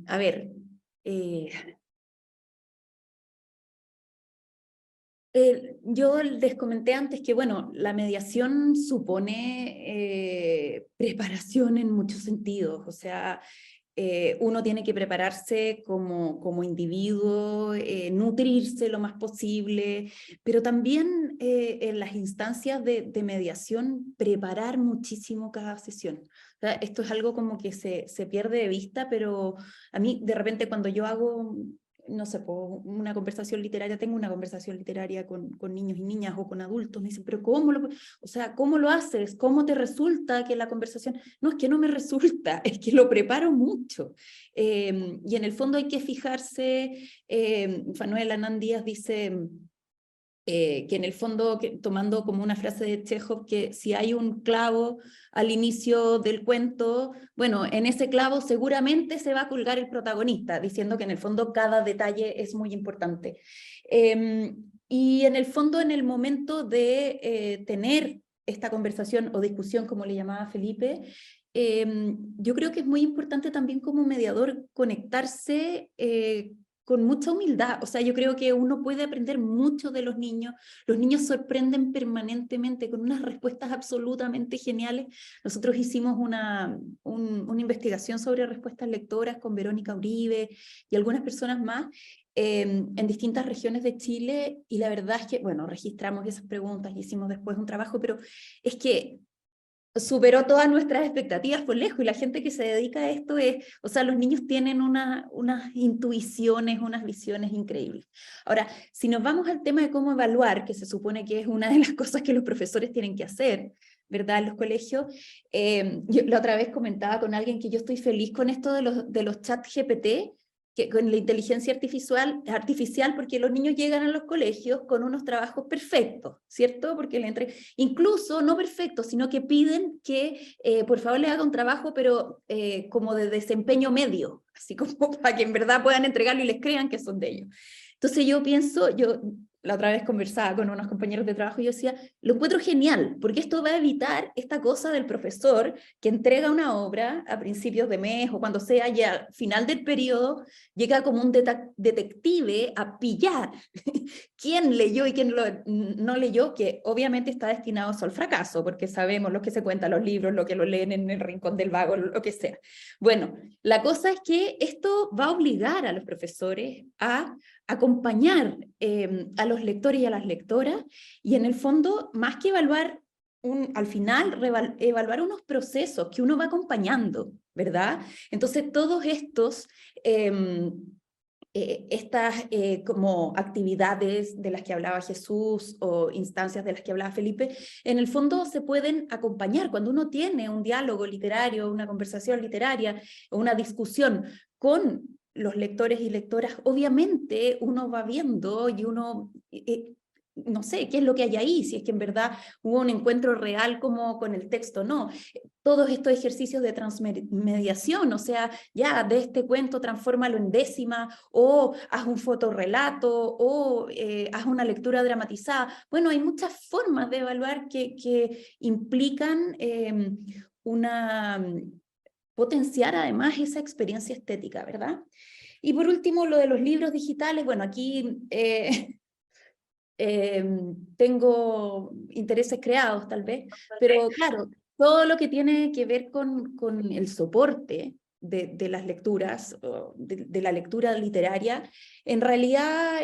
a ver, yo les comenté antes que, bueno, la mediación supone preparación en muchos sentidos, o sea, uno tiene que prepararse como individuo, nutrirse lo más posible, pero también en las instancias de mediación preparar muchísimo cada sesión. O sea, esto es algo como que se pierde de vista, pero a mí de repente cuando yo hago, no sé, una conversación literaria, tengo una conversación literaria con niños y niñas o con adultos, me dicen, pero ¿cómo o sea, ¿cómo lo haces? ¿Cómo te resulta que la conversación? No, es que no me resulta, es que lo preparo mucho. Y en el fondo hay que fijarse, Manuel Anán Díaz dice que en el fondo, tomando como una frase de Chekhov, que si hay un clavo al inicio del cuento, bueno, en ese clavo seguramente se va a colgar el protagonista, diciendo que en el fondo cada detalle es muy importante. Y en el fondo, en el momento de tener esta conversación o discusión, como le llamaba Felipe, yo creo que es muy importante también como mediador conectarse con mucha humildad. O sea, yo creo que uno puede aprender mucho de los niños sorprenden permanentemente con unas respuestas absolutamente geniales. Nosotros hicimos una investigación sobre respuestas lectoras con Verónica Uribe y algunas personas más, en distintas regiones de Chile, y la verdad es que, bueno, registramos esas preguntas y hicimos después un trabajo, pero es que superó todas nuestras expectativas por lejos, y la gente que se dedica a esto o sea, los niños tienen unas intuiciones, unas visiones increíbles. Ahora, si nos vamos al tema de cómo evaluar, que se supone que es una de las cosas que los profesores tienen que hacer, ¿verdad?, en los colegios, yo la otra vez comentaba con alguien que yo estoy feliz con esto de los chat GPT, con la inteligencia artificial, porque los niños llegan a los colegios con unos trabajos perfectos, ¿cierto? Porque incluso no perfectos, sino que piden que por favor le haga un trabajo, pero como de desempeño medio, así como para que en verdad puedan entregarlo y les crean que son de ellos. Entonces yo pienso, la otra vez conversaba con unos compañeros de trabajo y yo decía, lo encuentro genial, porque esto va a evitar esta cosa del profesor que entrega una obra a principios de mes o cuando sea ya al final del periodo, llega como un detective a pillar quién leyó y quién no leyó, que obviamente está destinado al fracaso, porque sabemos lo que se cuentan los libros, lo que lo leen en el rincón del vago, lo que sea. Bueno, la cosa es que esto va a obligar a los profesores a acompañar a los lectores y a las lectoras, y en el fondo, más que evaluar al final, evaluar unos procesos que uno va acompañando, ¿verdad? Entonces, todos estos estas como actividades de las que hablaba Jesús o instancias de las que hablaba Felipe, en el fondo se pueden acompañar cuando uno tiene un diálogo literario, una conversación literaria o una discusión con los lectores y lectoras. Obviamente uno va viendo y uno no sé qué es lo que hay ahí, si es que en verdad hubo un encuentro real como con el texto, no. Todos estos ejercicios de transmediación, o sea, ya de este cuento transfórmalo en décima, o haz un fotorrelato, o haz una lectura dramatizada. Bueno, hay muchas formas de evaluar que implican potenciar además esa experiencia estética, ¿verdad? Y por último, lo de los libros digitales, bueno, aquí tengo intereses creados tal vez, pero claro, todo lo que tiene que ver con el soporte de las lecturas, de la lectura literaria, en realidad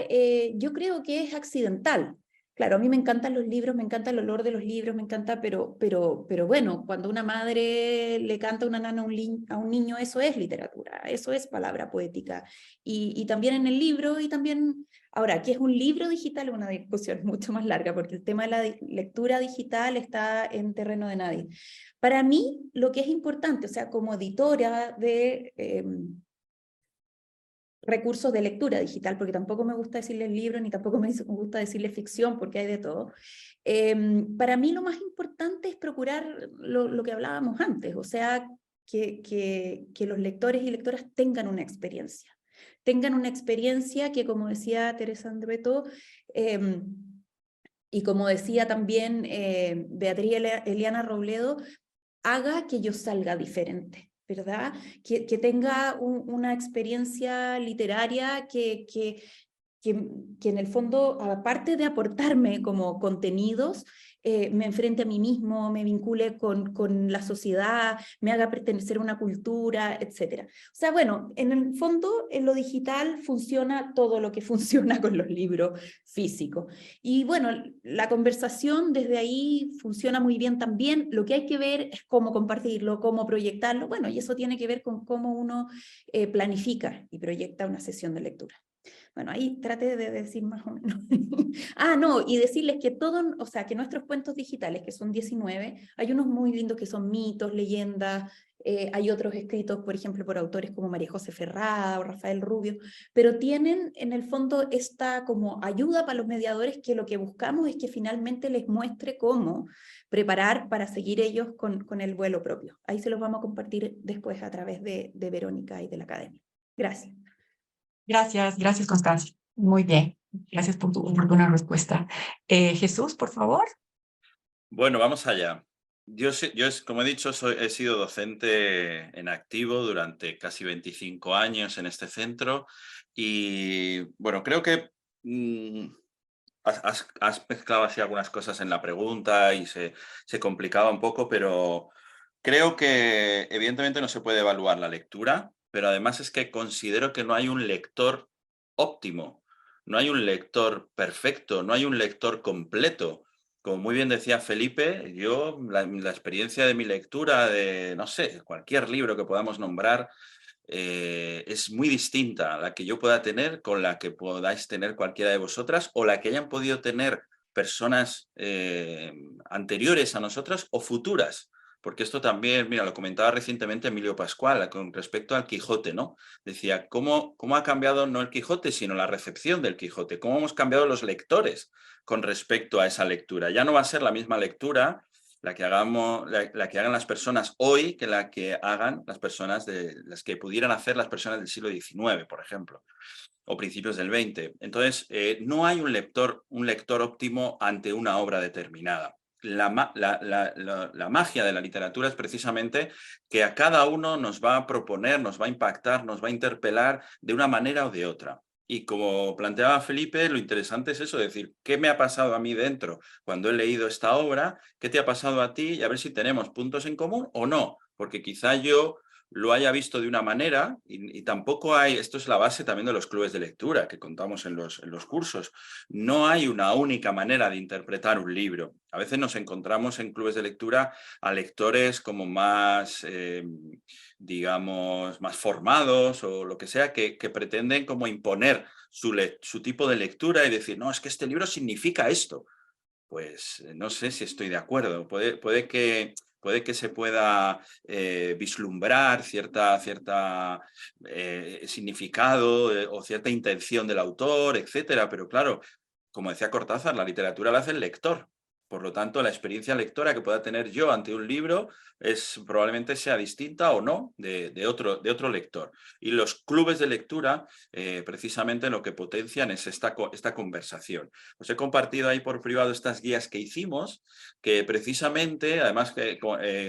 yo creo que es accidental. Claro, a mí me encantan los libros, me encanta el olor de los libros, me encanta, pero bueno, cuando una madre le canta una nana a un niño, eso es literatura, eso es palabra poética. Y también en el libro, y también, ahora, ¿qué es un libro digital? Es una discusión mucho más larga, porque el tema de la lectura digital está en terreno de nadie. Para mí, lo que es importante, o sea, como editora de recursos de lectura digital, porque tampoco me gusta decirles libros, ni tampoco me gusta decirles ficción, porque hay de todo. Para mí lo más importante es procurar lo que hablábamos antes, o sea, que los lectores y lectoras tengan una experiencia que, como decía Teresa Andrueto, y como decía también Beatriz Eliana Robledo, haga que yo salga diferente. ¿verdad? Que tenga una experiencia literaria que en el fondo, aparte de aportarme como contenidos, me enfrente a mí mismo, me vincule con la sociedad, me haga pertenecer a una cultura, etc. O sea, bueno, en el fondo, en lo digital funciona todo lo que funciona con los libros físicos. Y bueno, la conversación desde ahí funciona muy bien también. Lo que hay que ver es cómo compartirlo, cómo proyectarlo. Bueno, y eso tiene que ver con cómo uno planifica y proyecta una sesión de lectura. Bueno, ahí traté de decir más o menos. No, y decirles que o sea, que nuestros cuentos digitales, que son 19, hay unos muy lindos que son mitos, leyendas, hay otros escritos, por ejemplo, por autores como María José Ferrada o Rafael Rubio, pero tienen en el fondo esta como ayuda para los mediadores, que lo que buscamos es que finalmente les muestre cómo preparar para seguir ellos con el vuelo propio. Ahí se los vamos a compartir después a través de Verónica y de la academia. Gracias. Gracias, Constanza. Muy bien. Gracias por tu oportuna respuesta. Jesús, por favor. Bueno, vamos allá. Yo como he dicho, he sido docente en activo durante casi 25 años en este centro y, bueno, creo que has mezclado así algunas cosas en la pregunta y se complicaba un poco, pero creo que evidentemente no se puede evaluar la lectura, pero además es que considero que no hay un lector óptimo, no hay un lector perfecto, no hay un lector completo. Como muy bien decía Felipe, yo la experiencia de mi lectura de, no sé, cualquier libro que podamos nombrar, es muy distinta a la que yo pueda tener con la que podáis tener cualquiera de vosotras o la que hayan podido tener personas anteriores a nosotras o futuras. Porque esto también, mira, lo comentaba recientemente Emilio Pascual con respecto al Quijote, ¿no? Decía, ¿cómo ha cambiado no el Quijote, sino la recepción del Quijote? ¿Cómo hemos cambiado los lectores con respecto a esa lectura? Ya no va a ser la misma lectura la que hagan las personas hoy que la que hagan las que pudieran hacer las personas del siglo XIX, por ejemplo, o principios del XX. Entonces, no hay un lector óptimo ante una obra determinada. La magia de la literatura es precisamente que a cada uno nos va a proponer, nos va a impactar, nos va a interpelar de una manera o de otra. Y como planteaba Felipe, lo interesante es eso, decir, ¿qué me ha pasado a mí dentro cuando he leído esta obra? ¿Qué te ha pasado a ti? Y a ver si tenemos puntos en común o no, porque quizá yo lo haya visto de una manera y tampoco hay, esto es la base también de los clubes de lectura que contamos en los cursos, no hay una única manera de interpretar un libro. A veces nos encontramos en clubes de lectura a lectores como más, digamos, más formados o lo que sea, que pretenden como imponer su tipo de lectura y decir, no, es que este libro significa esto. Pues no sé si estoy de acuerdo. Puede que se pueda vislumbrar cierta significado o cierta intención del autor, etcétera, pero claro, como decía Cortázar, la literatura la hace el lector. Por lo tanto, la experiencia lectora que pueda tener yo ante un libro probablemente sea distinta o no de otro lector. Y los clubes de lectura precisamente lo que potencian es esta conversación. Os he compartido ahí por privado estas guías que hicimos, que precisamente, además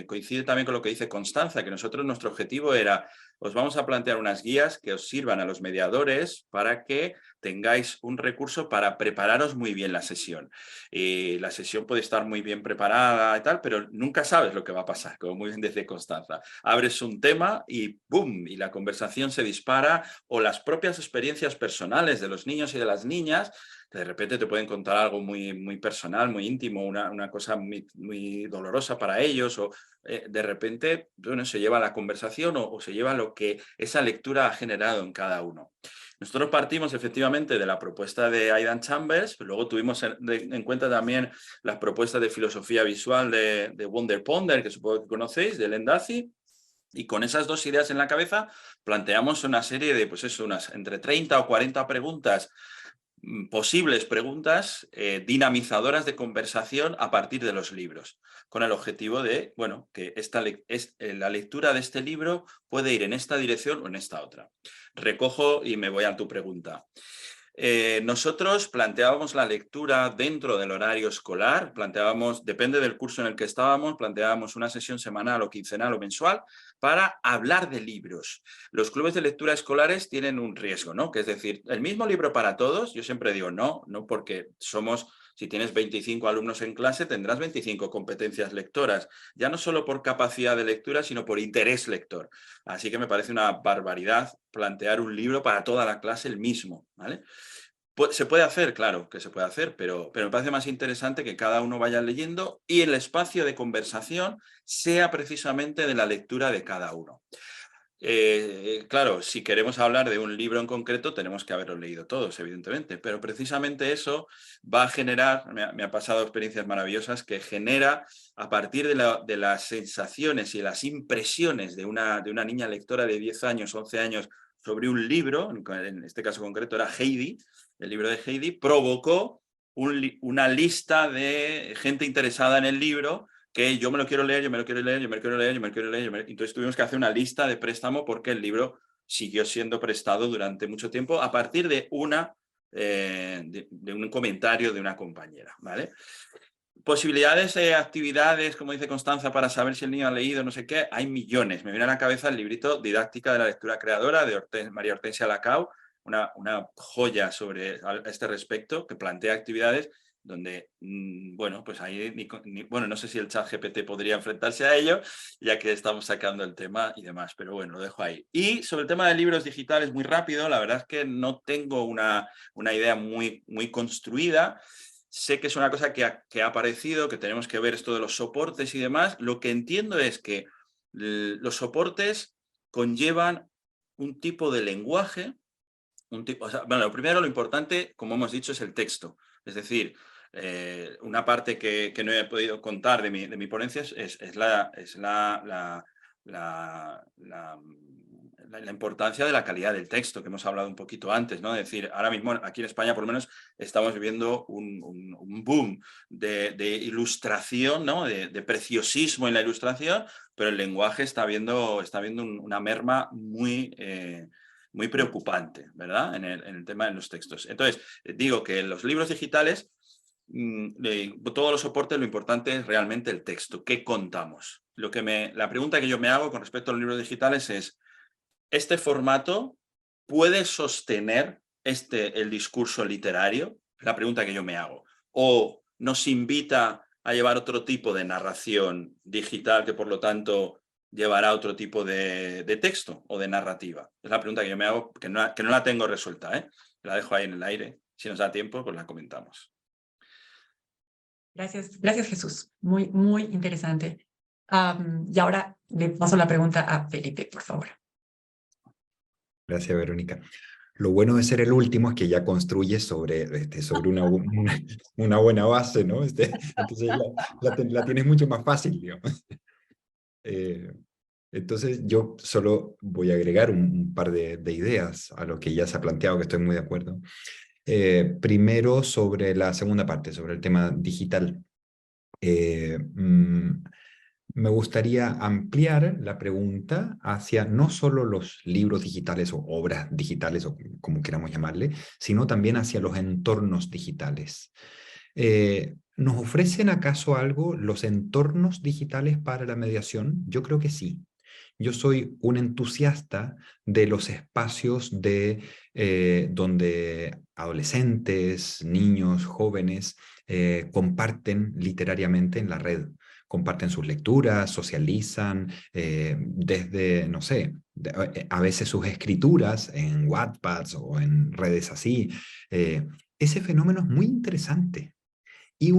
coincide también con lo que dice Constanza, que nuestro objetivo era, os vamos a plantear unas guías que os sirvan a los mediadores para que tengáis un recurso para prepararos muy bien la sesión. La sesión puede estar muy bien preparada y tal, pero nunca sabes lo que va a pasar, como muy bien dice Constanza. Abres un tema y ¡boom! Y la conversación se dispara, o las propias experiencias personales de los niños y de las niñas, que de repente te pueden contar algo muy, muy personal, muy íntimo, una cosa muy, muy dolorosa para ellos, o de repente bueno, se lleva la conversación o se lleva lo que esa lectura ha generado en cada uno. Nosotros partimos efectivamente de la propuesta de Aidan Chambers, pero luego tuvimos en cuenta también las propuestas de filosofía visual de Wonder Ponder, que supongo que conocéis, de Len Daci, y con esas dos ideas en la cabeza planteamos una serie de, pues eso, unas entre 30 o 40 preguntas, posibles preguntas dinamizadoras de conversación a partir de los libros, con el objetivo de, bueno, que la lectura de este libro puede ir en esta dirección o en esta otra. Recojo y me voy a tu pregunta. Nosotros planteábamos la lectura dentro del horario escolar, depende del curso en el que estábamos, planteábamos una sesión semanal o quincenal o mensual para hablar de libros. Los clubes de lectura escolares tienen un riesgo, ¿no? Que es decir, el mismo libro para todos, yo siempre digo no porque si tienes 25 alumnos en clase, tendrás 25 competencias lectoras, ya no solo por capacidad de lectura, sino por interés lector. Así que me parece una barbaridad plantear un libro para toda la clase el mismo, ¿vale? Se puede hacer, claro que se puede hacer, pero me parece más interesante que cada uno vaya leyendo y el espacio de conversación sea precisamente de la lectura de cada uno. Claro, si queremos hablar de un libro en concreto, tenemos que haberlo leído todos, evidentemente, pero precisamente eso va a generar, me ha pasado experiencias maravillosas, que genera, a partir de las sensaciones y las impresiones de una niña lectora de 10 años, 11 años, sobre un libro, en este caso concreto era Heidi, el libro de Heidi, provocó una lista de gente interesada en el libro, que yo me lo quiero leer, yo me lo quiero leer, yo me lo quiero leer, yo me lo quiero leer. Entonces tuvimos que hacer una lista de préstamo porque el libro siguió siendo prestado durante mucho tiempo a partir de un comentario de una compañera, ¿vale? Posibilidades de actividades, como dice Constanza, para saber si el niño ha leído, no sé qué, hay millones. Me viene a la cabeza el librito Didáctica de la lectura creadora de María Hortensia Lacau, una joya sobre este respecto, que plantea actividades donde, bueno, pues ahí, bueno, no sé si el ChatGPT podría enfrentarse a ello, ya que estamos sacando el tema y demás, pero bueno, lo dejo ahí. Y sobre el tema de libros digitales, muy rápido, la verdad es que no tengo una idea muy construida. Sé que es una cosa que ha aparecido, que tenemos que ver esto de los soportes y demás. Lo que entiendo es que los soportes conllevan un tipo de lenguaje, bueno, primero lo importante, como hemos dicho, es el texto. Es decir, una parte que no he podido contar de mi ponencia es la importancia de la calidad del texto, que hemos hablado un poquito antes, ¿no? Es decir, ahora mismo aquí en España por lo menos estamos viviendo un boom de ilustración, ¿no? De preciosismo en la ilustración, pero el lenguaje está viendo una merma muy preocupante, ¿verdad? En el tema de los textos. Entonces, digo que en los libros digitales, todos los soportes, lo importante es realmente el texto. ¿Qué contamos? La pregunta que yo me hago con respecto a los libros digitales es, ¿este formato puede sostener el discurso literario? La pregunta que yo me hago. ¿O nos invita a llevar otro tipo de narración digital que por lo tanto llevará otro tipo de texto o de narrativa? Es la pregunta que yo me hago, que no la tengo resuelta, ¿eh? La dejo ahí en el aire. Si nos da tiempo, pues la comentamos. Gracias Jesús. Muy, muy interesante. Y ahora le paso la pregunta a Felipe, por favor. Gracias, Verónica. Lo bueno de ser el último es que ya construye sobre una buena base, ¿no? Entonces la tienes mucho más fácil, digamos. Entonces yo solo voy a agregar un par de ideas a lo que ya se ha planteado, que estoy muy de acuerdo. Primero sobre la segunda parte, sobre el tema digital. Me gustaría ampliar la pregunta hacia no solo los libros digitales o obras digitales, o como queramos llamarle, sino también hacia los entornos digitales. ¿Nos ofrecen acaso algo los entornos digitales para la mediación? Yo creo que sí. Yo soy un entusiasta de los espacios donde adolescentes, niños, jóvenes comparten literariamente en la red. Comparten sus lecturas, socializan desde, no sé, a veces sus escrituras en Wattpad o en redes así. Ese fenómeno es muy interesante. Y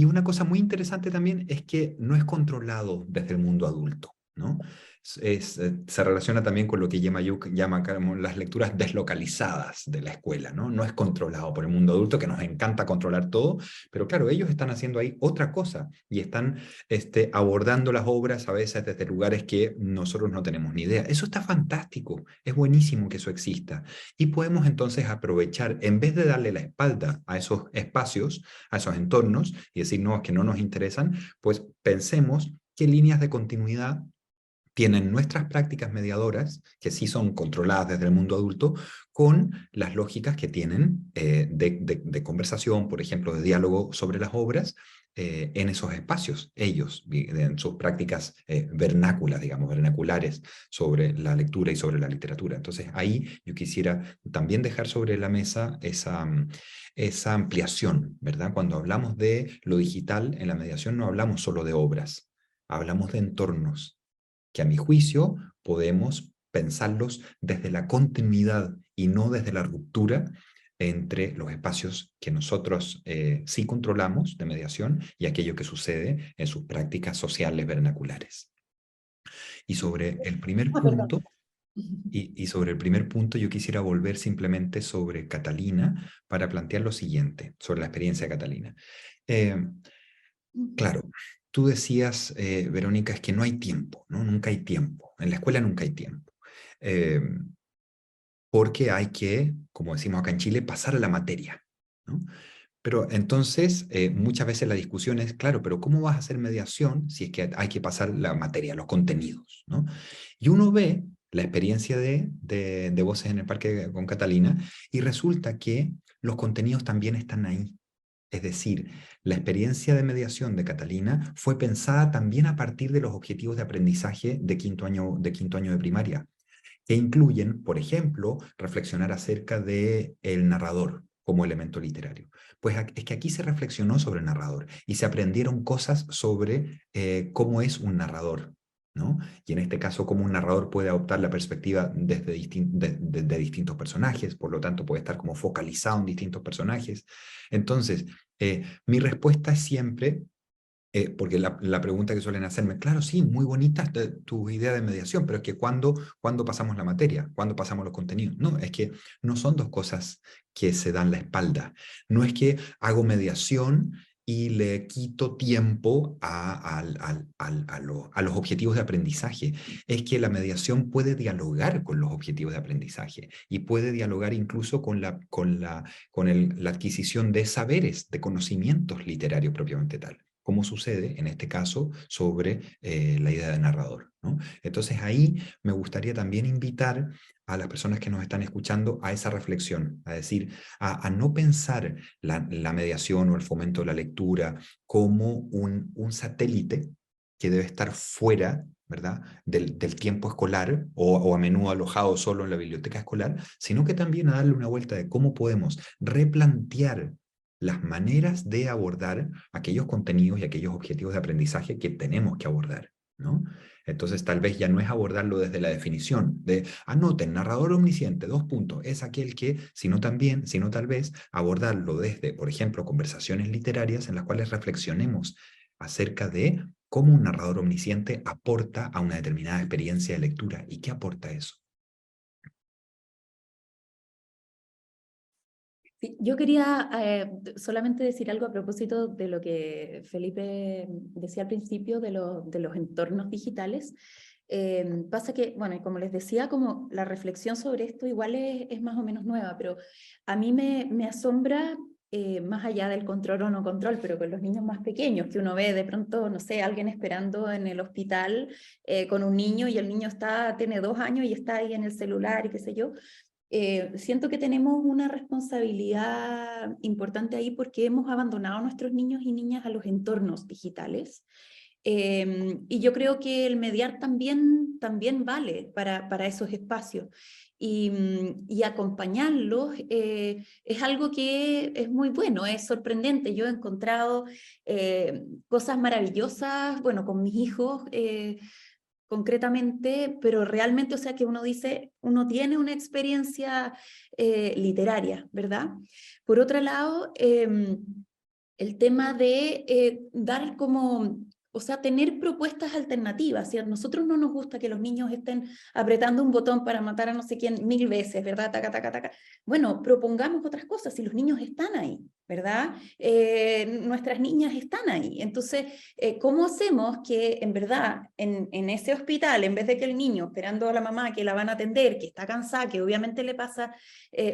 una cosa muy interesante también es que no es controlado desde el mundo adulto, ¿no? Se relaciona también con lo que llama las lecturas deslocalizadas de la escuela, ¿no? No es controlado por el mundo adulto, que nos encanta controlar todo, pero claro, ellos están haciendo ahí otra cosa y están abordando las obras a veces desde lugares que nosotros no tenemos ni idea. Eso está fantástico, es buenísimo que eso exista. Y podemos entonces aprovechar, en vez de darle la espalda a esos espacios, a esos entornos, y decir, no, es que no nos interesan, pues pensemos qué líneas de continuidad tienen nuestras prácticas mediadoras, que sí son controladas desde el mundo adulto, con las lógicas que tienen de conversación, por ejemplo, de diálogo sobre las obras, en esos espacios, ellos, en sus prácticas vernáculas, digamos, vernaculares, sobre la lectura y sobre la literatura. Entonces, ahí yo quisiera también dejar sobre la mesa esa ampliación, ¿verdad? Cuando hablamos de lo digital en la mediación, no hablamos solo de obras, hablamos de entornos, que a mi juicio podemos pensarlos desde la continuidad y no desde la ruptura entre los espacios que nosotros sí controlamos de mediación y aquello que sucede en sus prácticas sociales vernaculares. Y sobre el primer punto, sobre el primer punto yo quisiera volver simplemente sobre Catalina para plantear lo siguiente, sobre la experiencia de Catalina. Claro, tú decías, Verónica, es que no hay tiempo, ¿no? Nunca hay tiempo. En la escuela nunca hay tiempo. Porque hay que, como decimos acá en Chile, pasar a la materia, ¿no? Pero entonces, muchas veces la discusión es, claro, pero ¿cómo vas a hacer mediación si es que hay que pasar la materia, los contenidos, ¿no? Y uno ve la experiencia de Voces en el Parque con Catalina y resulta que los contenidos también están ahí. Es decir, la experiencia de mediación de Catalina fue pensada también a partir de los objetivos de aprendizaje de quinto año de primaria, que incluyen, por ejemplo, reflexionar acerca del narrador como elemento literario. Pues es que aquí se reflexionó sobre el narrador y se aprendieron cosas sobre cómo es un narrador, ¿no? Y en este caso, cómo un narrador puede adoptar la perspectiva desde de distintos personajes, por lo tanto puede estar como focalizado en distintos personajes. Entonces, mi respuesta es siempre, porque la pregunta que suelen hacerme, claro, sí, muy bonita tu idea de mediación, pero es que ¿cuándo pasamos la materia? ¿Cuándo pasamos los contenidos? No, es que no son dos cosas que se dan la espalda. No es que hago mediación y le quito tiempo a los objetivos de aprendizaje. Es que la mediación puede dialogar con los objetivos de aprendizaje y puede dialogar incluso con la adquisición de saberes, de conocimientos literarios propiamente tal, como sucede en este caso sobre la idea de narrador, ¿no? Entonces ahí me gustaría también invitar a las personas que nos están escuchando a esa reflexión, a decir, a no pensar la mediación o el fomento de la lectura como un satélite que debe estar fuera, ¿verdad?, del tiempo escolar o a menudo alojado solo en la biblioteca escolar, sino que también a darle una vuelta de cómo podemos replantear las maneras de abordar aquellos contenidos y aquellos objetivos de aprendizaje que tenemos que abordar, ¿no? Entonces tal vez ya no es abordarlo desde la definición de, anoten, narrador omnisciente, 2 puntos, es aquel que, sino tal vez abordarlo desde, por ejemplo, conversaciones literarias en las cuales reflexionemos acerca de cómo un narrador omnisciente aporta a una determinada experiencia de lectura y qué aporta eso. Sí, yo quería solamente decir algo a propósito de lo que Felipe decía al principio de los entornos digitales. Pasa que, bueno, y como les decía, como la reflexión sobre esto igual es más o menos nueva, pero a mí me asombra, más allá del control o no control, pero con los niños más pequeños, que uno ve de pronto, no sé, alguien esperando en el hospital con un niño y el niño tiene 2 años y está ahí en el celular y qué sé yo. Siento que tenemos una responsabilidad importante ahí porque hemos abandonado a nuestros niños y niñas a los entornos digitales. Y yo creo que el mediar también vale para esos espacios. Y acompañarlos es algo que es muy bueno, es sorprendente. Yo he encontrado cosas maravillosas, bueno, con mis hijos, concretamente, pero realmente, o sea, que uno dice, uno tiene una experiencia literaria, ¿verdad? Por otro lado, el tema de dar como, o sea, tener propuestas alternativas. Si a nosotros no nos gusta que los niños estén apretando un botón para matar a no sé quién 1000 veces, ¿verdad? Taca, taca, taca. Bueno, propongamos otras cosas si los niños están ahí, ¿verdad? Nuestras niñas están ahí. Entonces, ¿cómo hacemos que en verdad en ese hospital, en vez de que el niño esperando a la mamá que la van a atender, que está cansada, que obviamente le pasa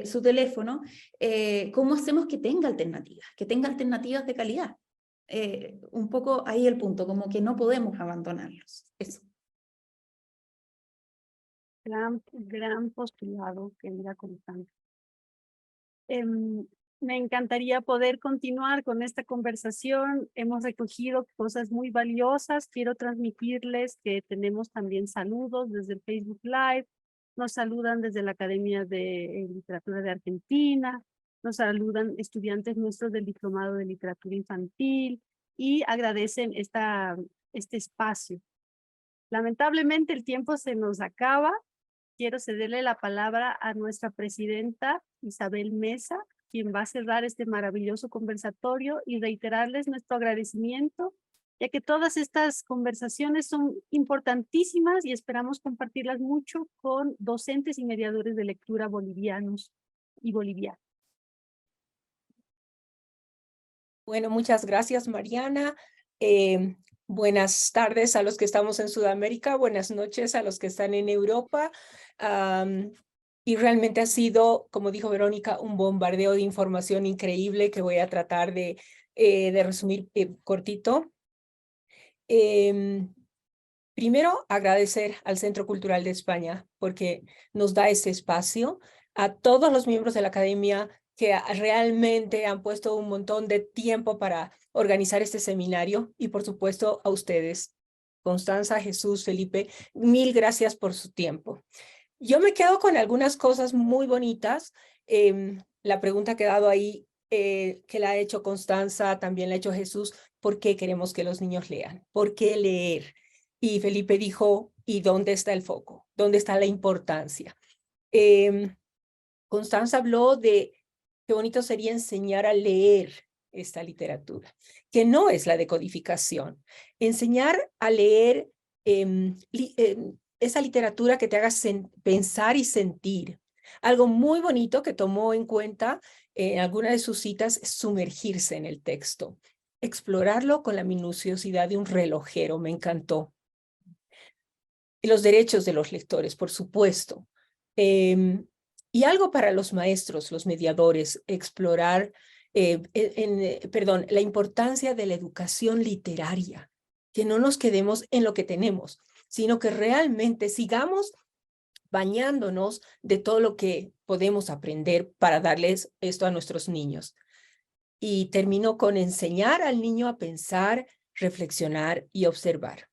su teléfono, ¿cómo hacemos que tenga alternativas de calidad? Un poco ahí el punto, como que no podemos abandonarlos. Eso. Gran postulado, querida Constanza. Me encantaría poder continuar con esta conversación. Hemos recogido cosas muy valiosas. Quiero transmitirles que tenemos también saludos desde el Facebook Live. Nos saludan desde la Academia de Literatura de Argentina. Nos saludan estudiantes nuestros del Diplomado de Literatura Infantil y agradecen este espacio. Lamentablemente el tiempo se nos acaba. Quiero cederle la palabra a nuestra presidenta Isabel Mesa, quien va a cerrar este maravilloso conversatorio, y reiterarles nuestro agradecimiento, ya que todas estas conversaciones son importantísimas y esperamos compartirlas mucho con docentes y mediadores de lectura bolivianos y bolivianos. Bueno, muchas gracias, Mariana. Buenas tardes a los que estamos en Sudamérica, buenas noches a los que están en Europa. Y realmente ha sido, como dijo Verónica, un bombardeo de información increíble que voy a tratar de resumir cortito. Primero, agradecer al Centro Cultural de España porque nos da este espacio, a todos los miembros de la Academia que realmente han puesto un montón de tiempo para organizar este seminario, y por supuesto a ustedes, Constanza, Jesús, Felipe, mil gracias por su tiempo. Yo me quedo con algunas cosas muy bonitas. La pregunta que ha dado ahí, que la ha hecho Constanza, también la ha hecho Jesús: ¿por qué queremos que los niños lean? ¿Por qué leer? Y Felipe dijo: ¿y dónde está el foco? ¿Dónde está la importancia? Constanza habló de qué bonito sería enseñar a leer esta literatura, que no es la decodificación. Enseñar a leer esa literatura que te haga pensar y sentir. Algo muy bonito que tomó en cuenta en alguna de sus citas es sumergirse en el texto, explorarlo con la minuciosidad de un relojero. Me encantó. Y los derechos de los lectores, por supuesto. Y algo para los maestros, los mediadores: explorar, la importancia de la educación literaria, que no nos quedemos en lo que tenemos, sino que realmente sigamos bañándonos de todo lo que podemos aprender para darles esto a nuestros niños. Y termino con enseñar al niño a pensar, reflexionar y observar.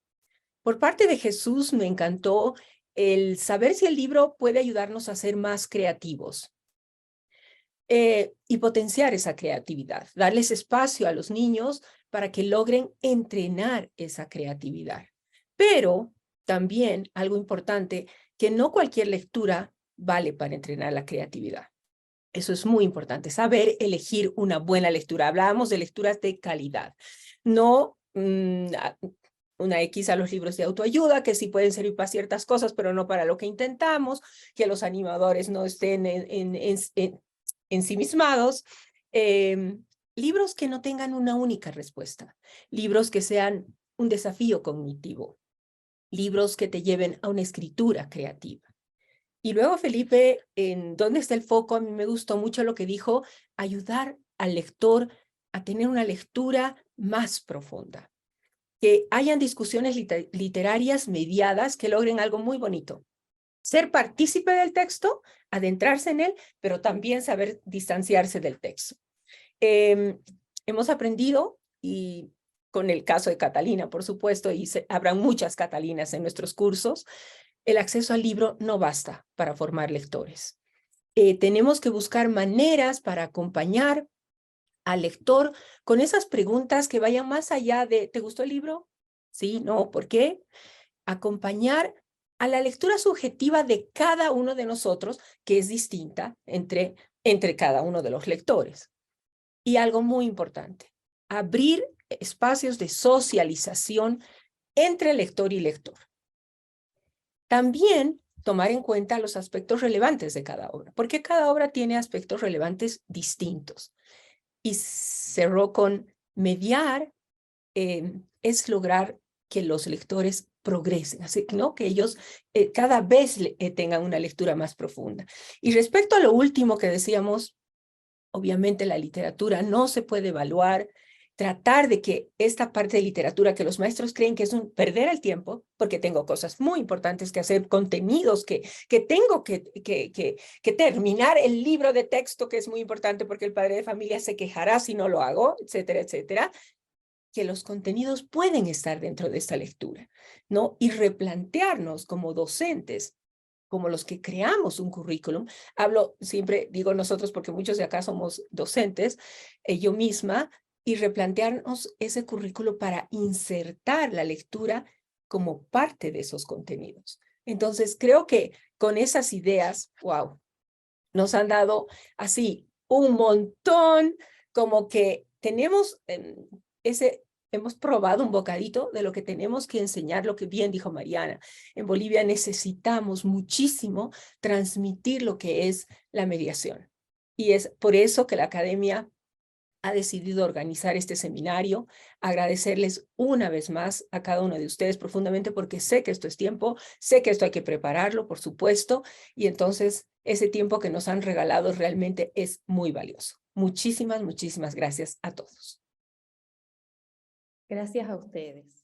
Por parte de Jesús me encantó el saber si el libro puede ayudarnos a ser más creativos y potenciar esa creatividad, darles espacio a los niños para que logren entrenar esa creatividad. Pero también algo importante, que no cualquier lectura vale para entrenar la creatividad. Eso es muy importante, saber elegir una buena lectura. Hablábamos de lecturas de calidad, no una X a los libros de autoayuda, que sí pueden servir para ciertas cosas, pero no para lo que intentamos, que los animadores no estén ensimismados. Libros que no tengan una única respuesta, libros que sean un desafío cognitivo, libros que te lleven a una escritura creativa. Y luego Felipe, en ¿dónde está el foco? A mí me gustó mucho lo que dijo: ayudar al lector a tener una lectura más profunda. Que hayan discusiones literarias mediadas que logren algo muy bonito. Ser partícipe del texto, adentrarse en él, pero también saber distanciarse del texto. Hemos aprendido, y con el caso de Catalina, por supuesto, y habrá muchas Catalinas en nuestros cursos, el acceso al libro no basta para formar lectores. Tenemos que buscar maneras para acompañar al lector con esas preguntas que vayan más allá de ¿te gustó el libro? Sí, no, ¿por qué? Acompañar a la lectura subjetiva de cada uno de nosotros, que es distinta entre cada uno de los lectores. Y algo muy importante: abrir espacios de socialización entre lector y lector. También tomar en cuenta los aspectos relevantes de cada obra, porque cada obra tiene aspectos relevantes distintos. Y cerró con mediar, es lograr que los lectores progresen, así, ¿no? Que ellos cada vez tengan una lectura más profunda. Y respecto a lo último que decíamos, obviamente la literatura no se puede evaluar, tratar de que esta parte de literatura que los maestros creen que es un perder el tiempo, porque tengo cosas muy importantes que hacer, contenidos que tengo que terminar el libro de texto, que es muy importante porque el padre de familia se quejará si no lo hago, etcétera, etcétera, que los contenidos pueden estar dentro de esta lectura, ¿no? Y replantearnos como docentes, como los que creamos un currículum. Hablo, siempre digo nosotros porque muchos de acá somos docentes, yo misma, y replantearnos ese currículo para insertar la lectura como parte de esos contenidos. Entonces, creo que con esas ideas, wow, nos han dado así un montón, como que tenemos hemos probado un bocadito de lo que tenemos que enseñar, lo que bien dijo Mariana. En Bolivia necesitamos muchísimo transmitir lo que es la mediación. Y es por eso que la academia ha decidido organizar este seminario. Agradecerles una vez más a cada uno de ustedes profundamente, porque sé que esto es tiempo, sé que esto hay que prepararlo, por supuesto, y entonces ese tiempo que nos han regalado realmente es muy valioso. Muchísimas, muchísimas gracias a todos. Gracias a ustedes.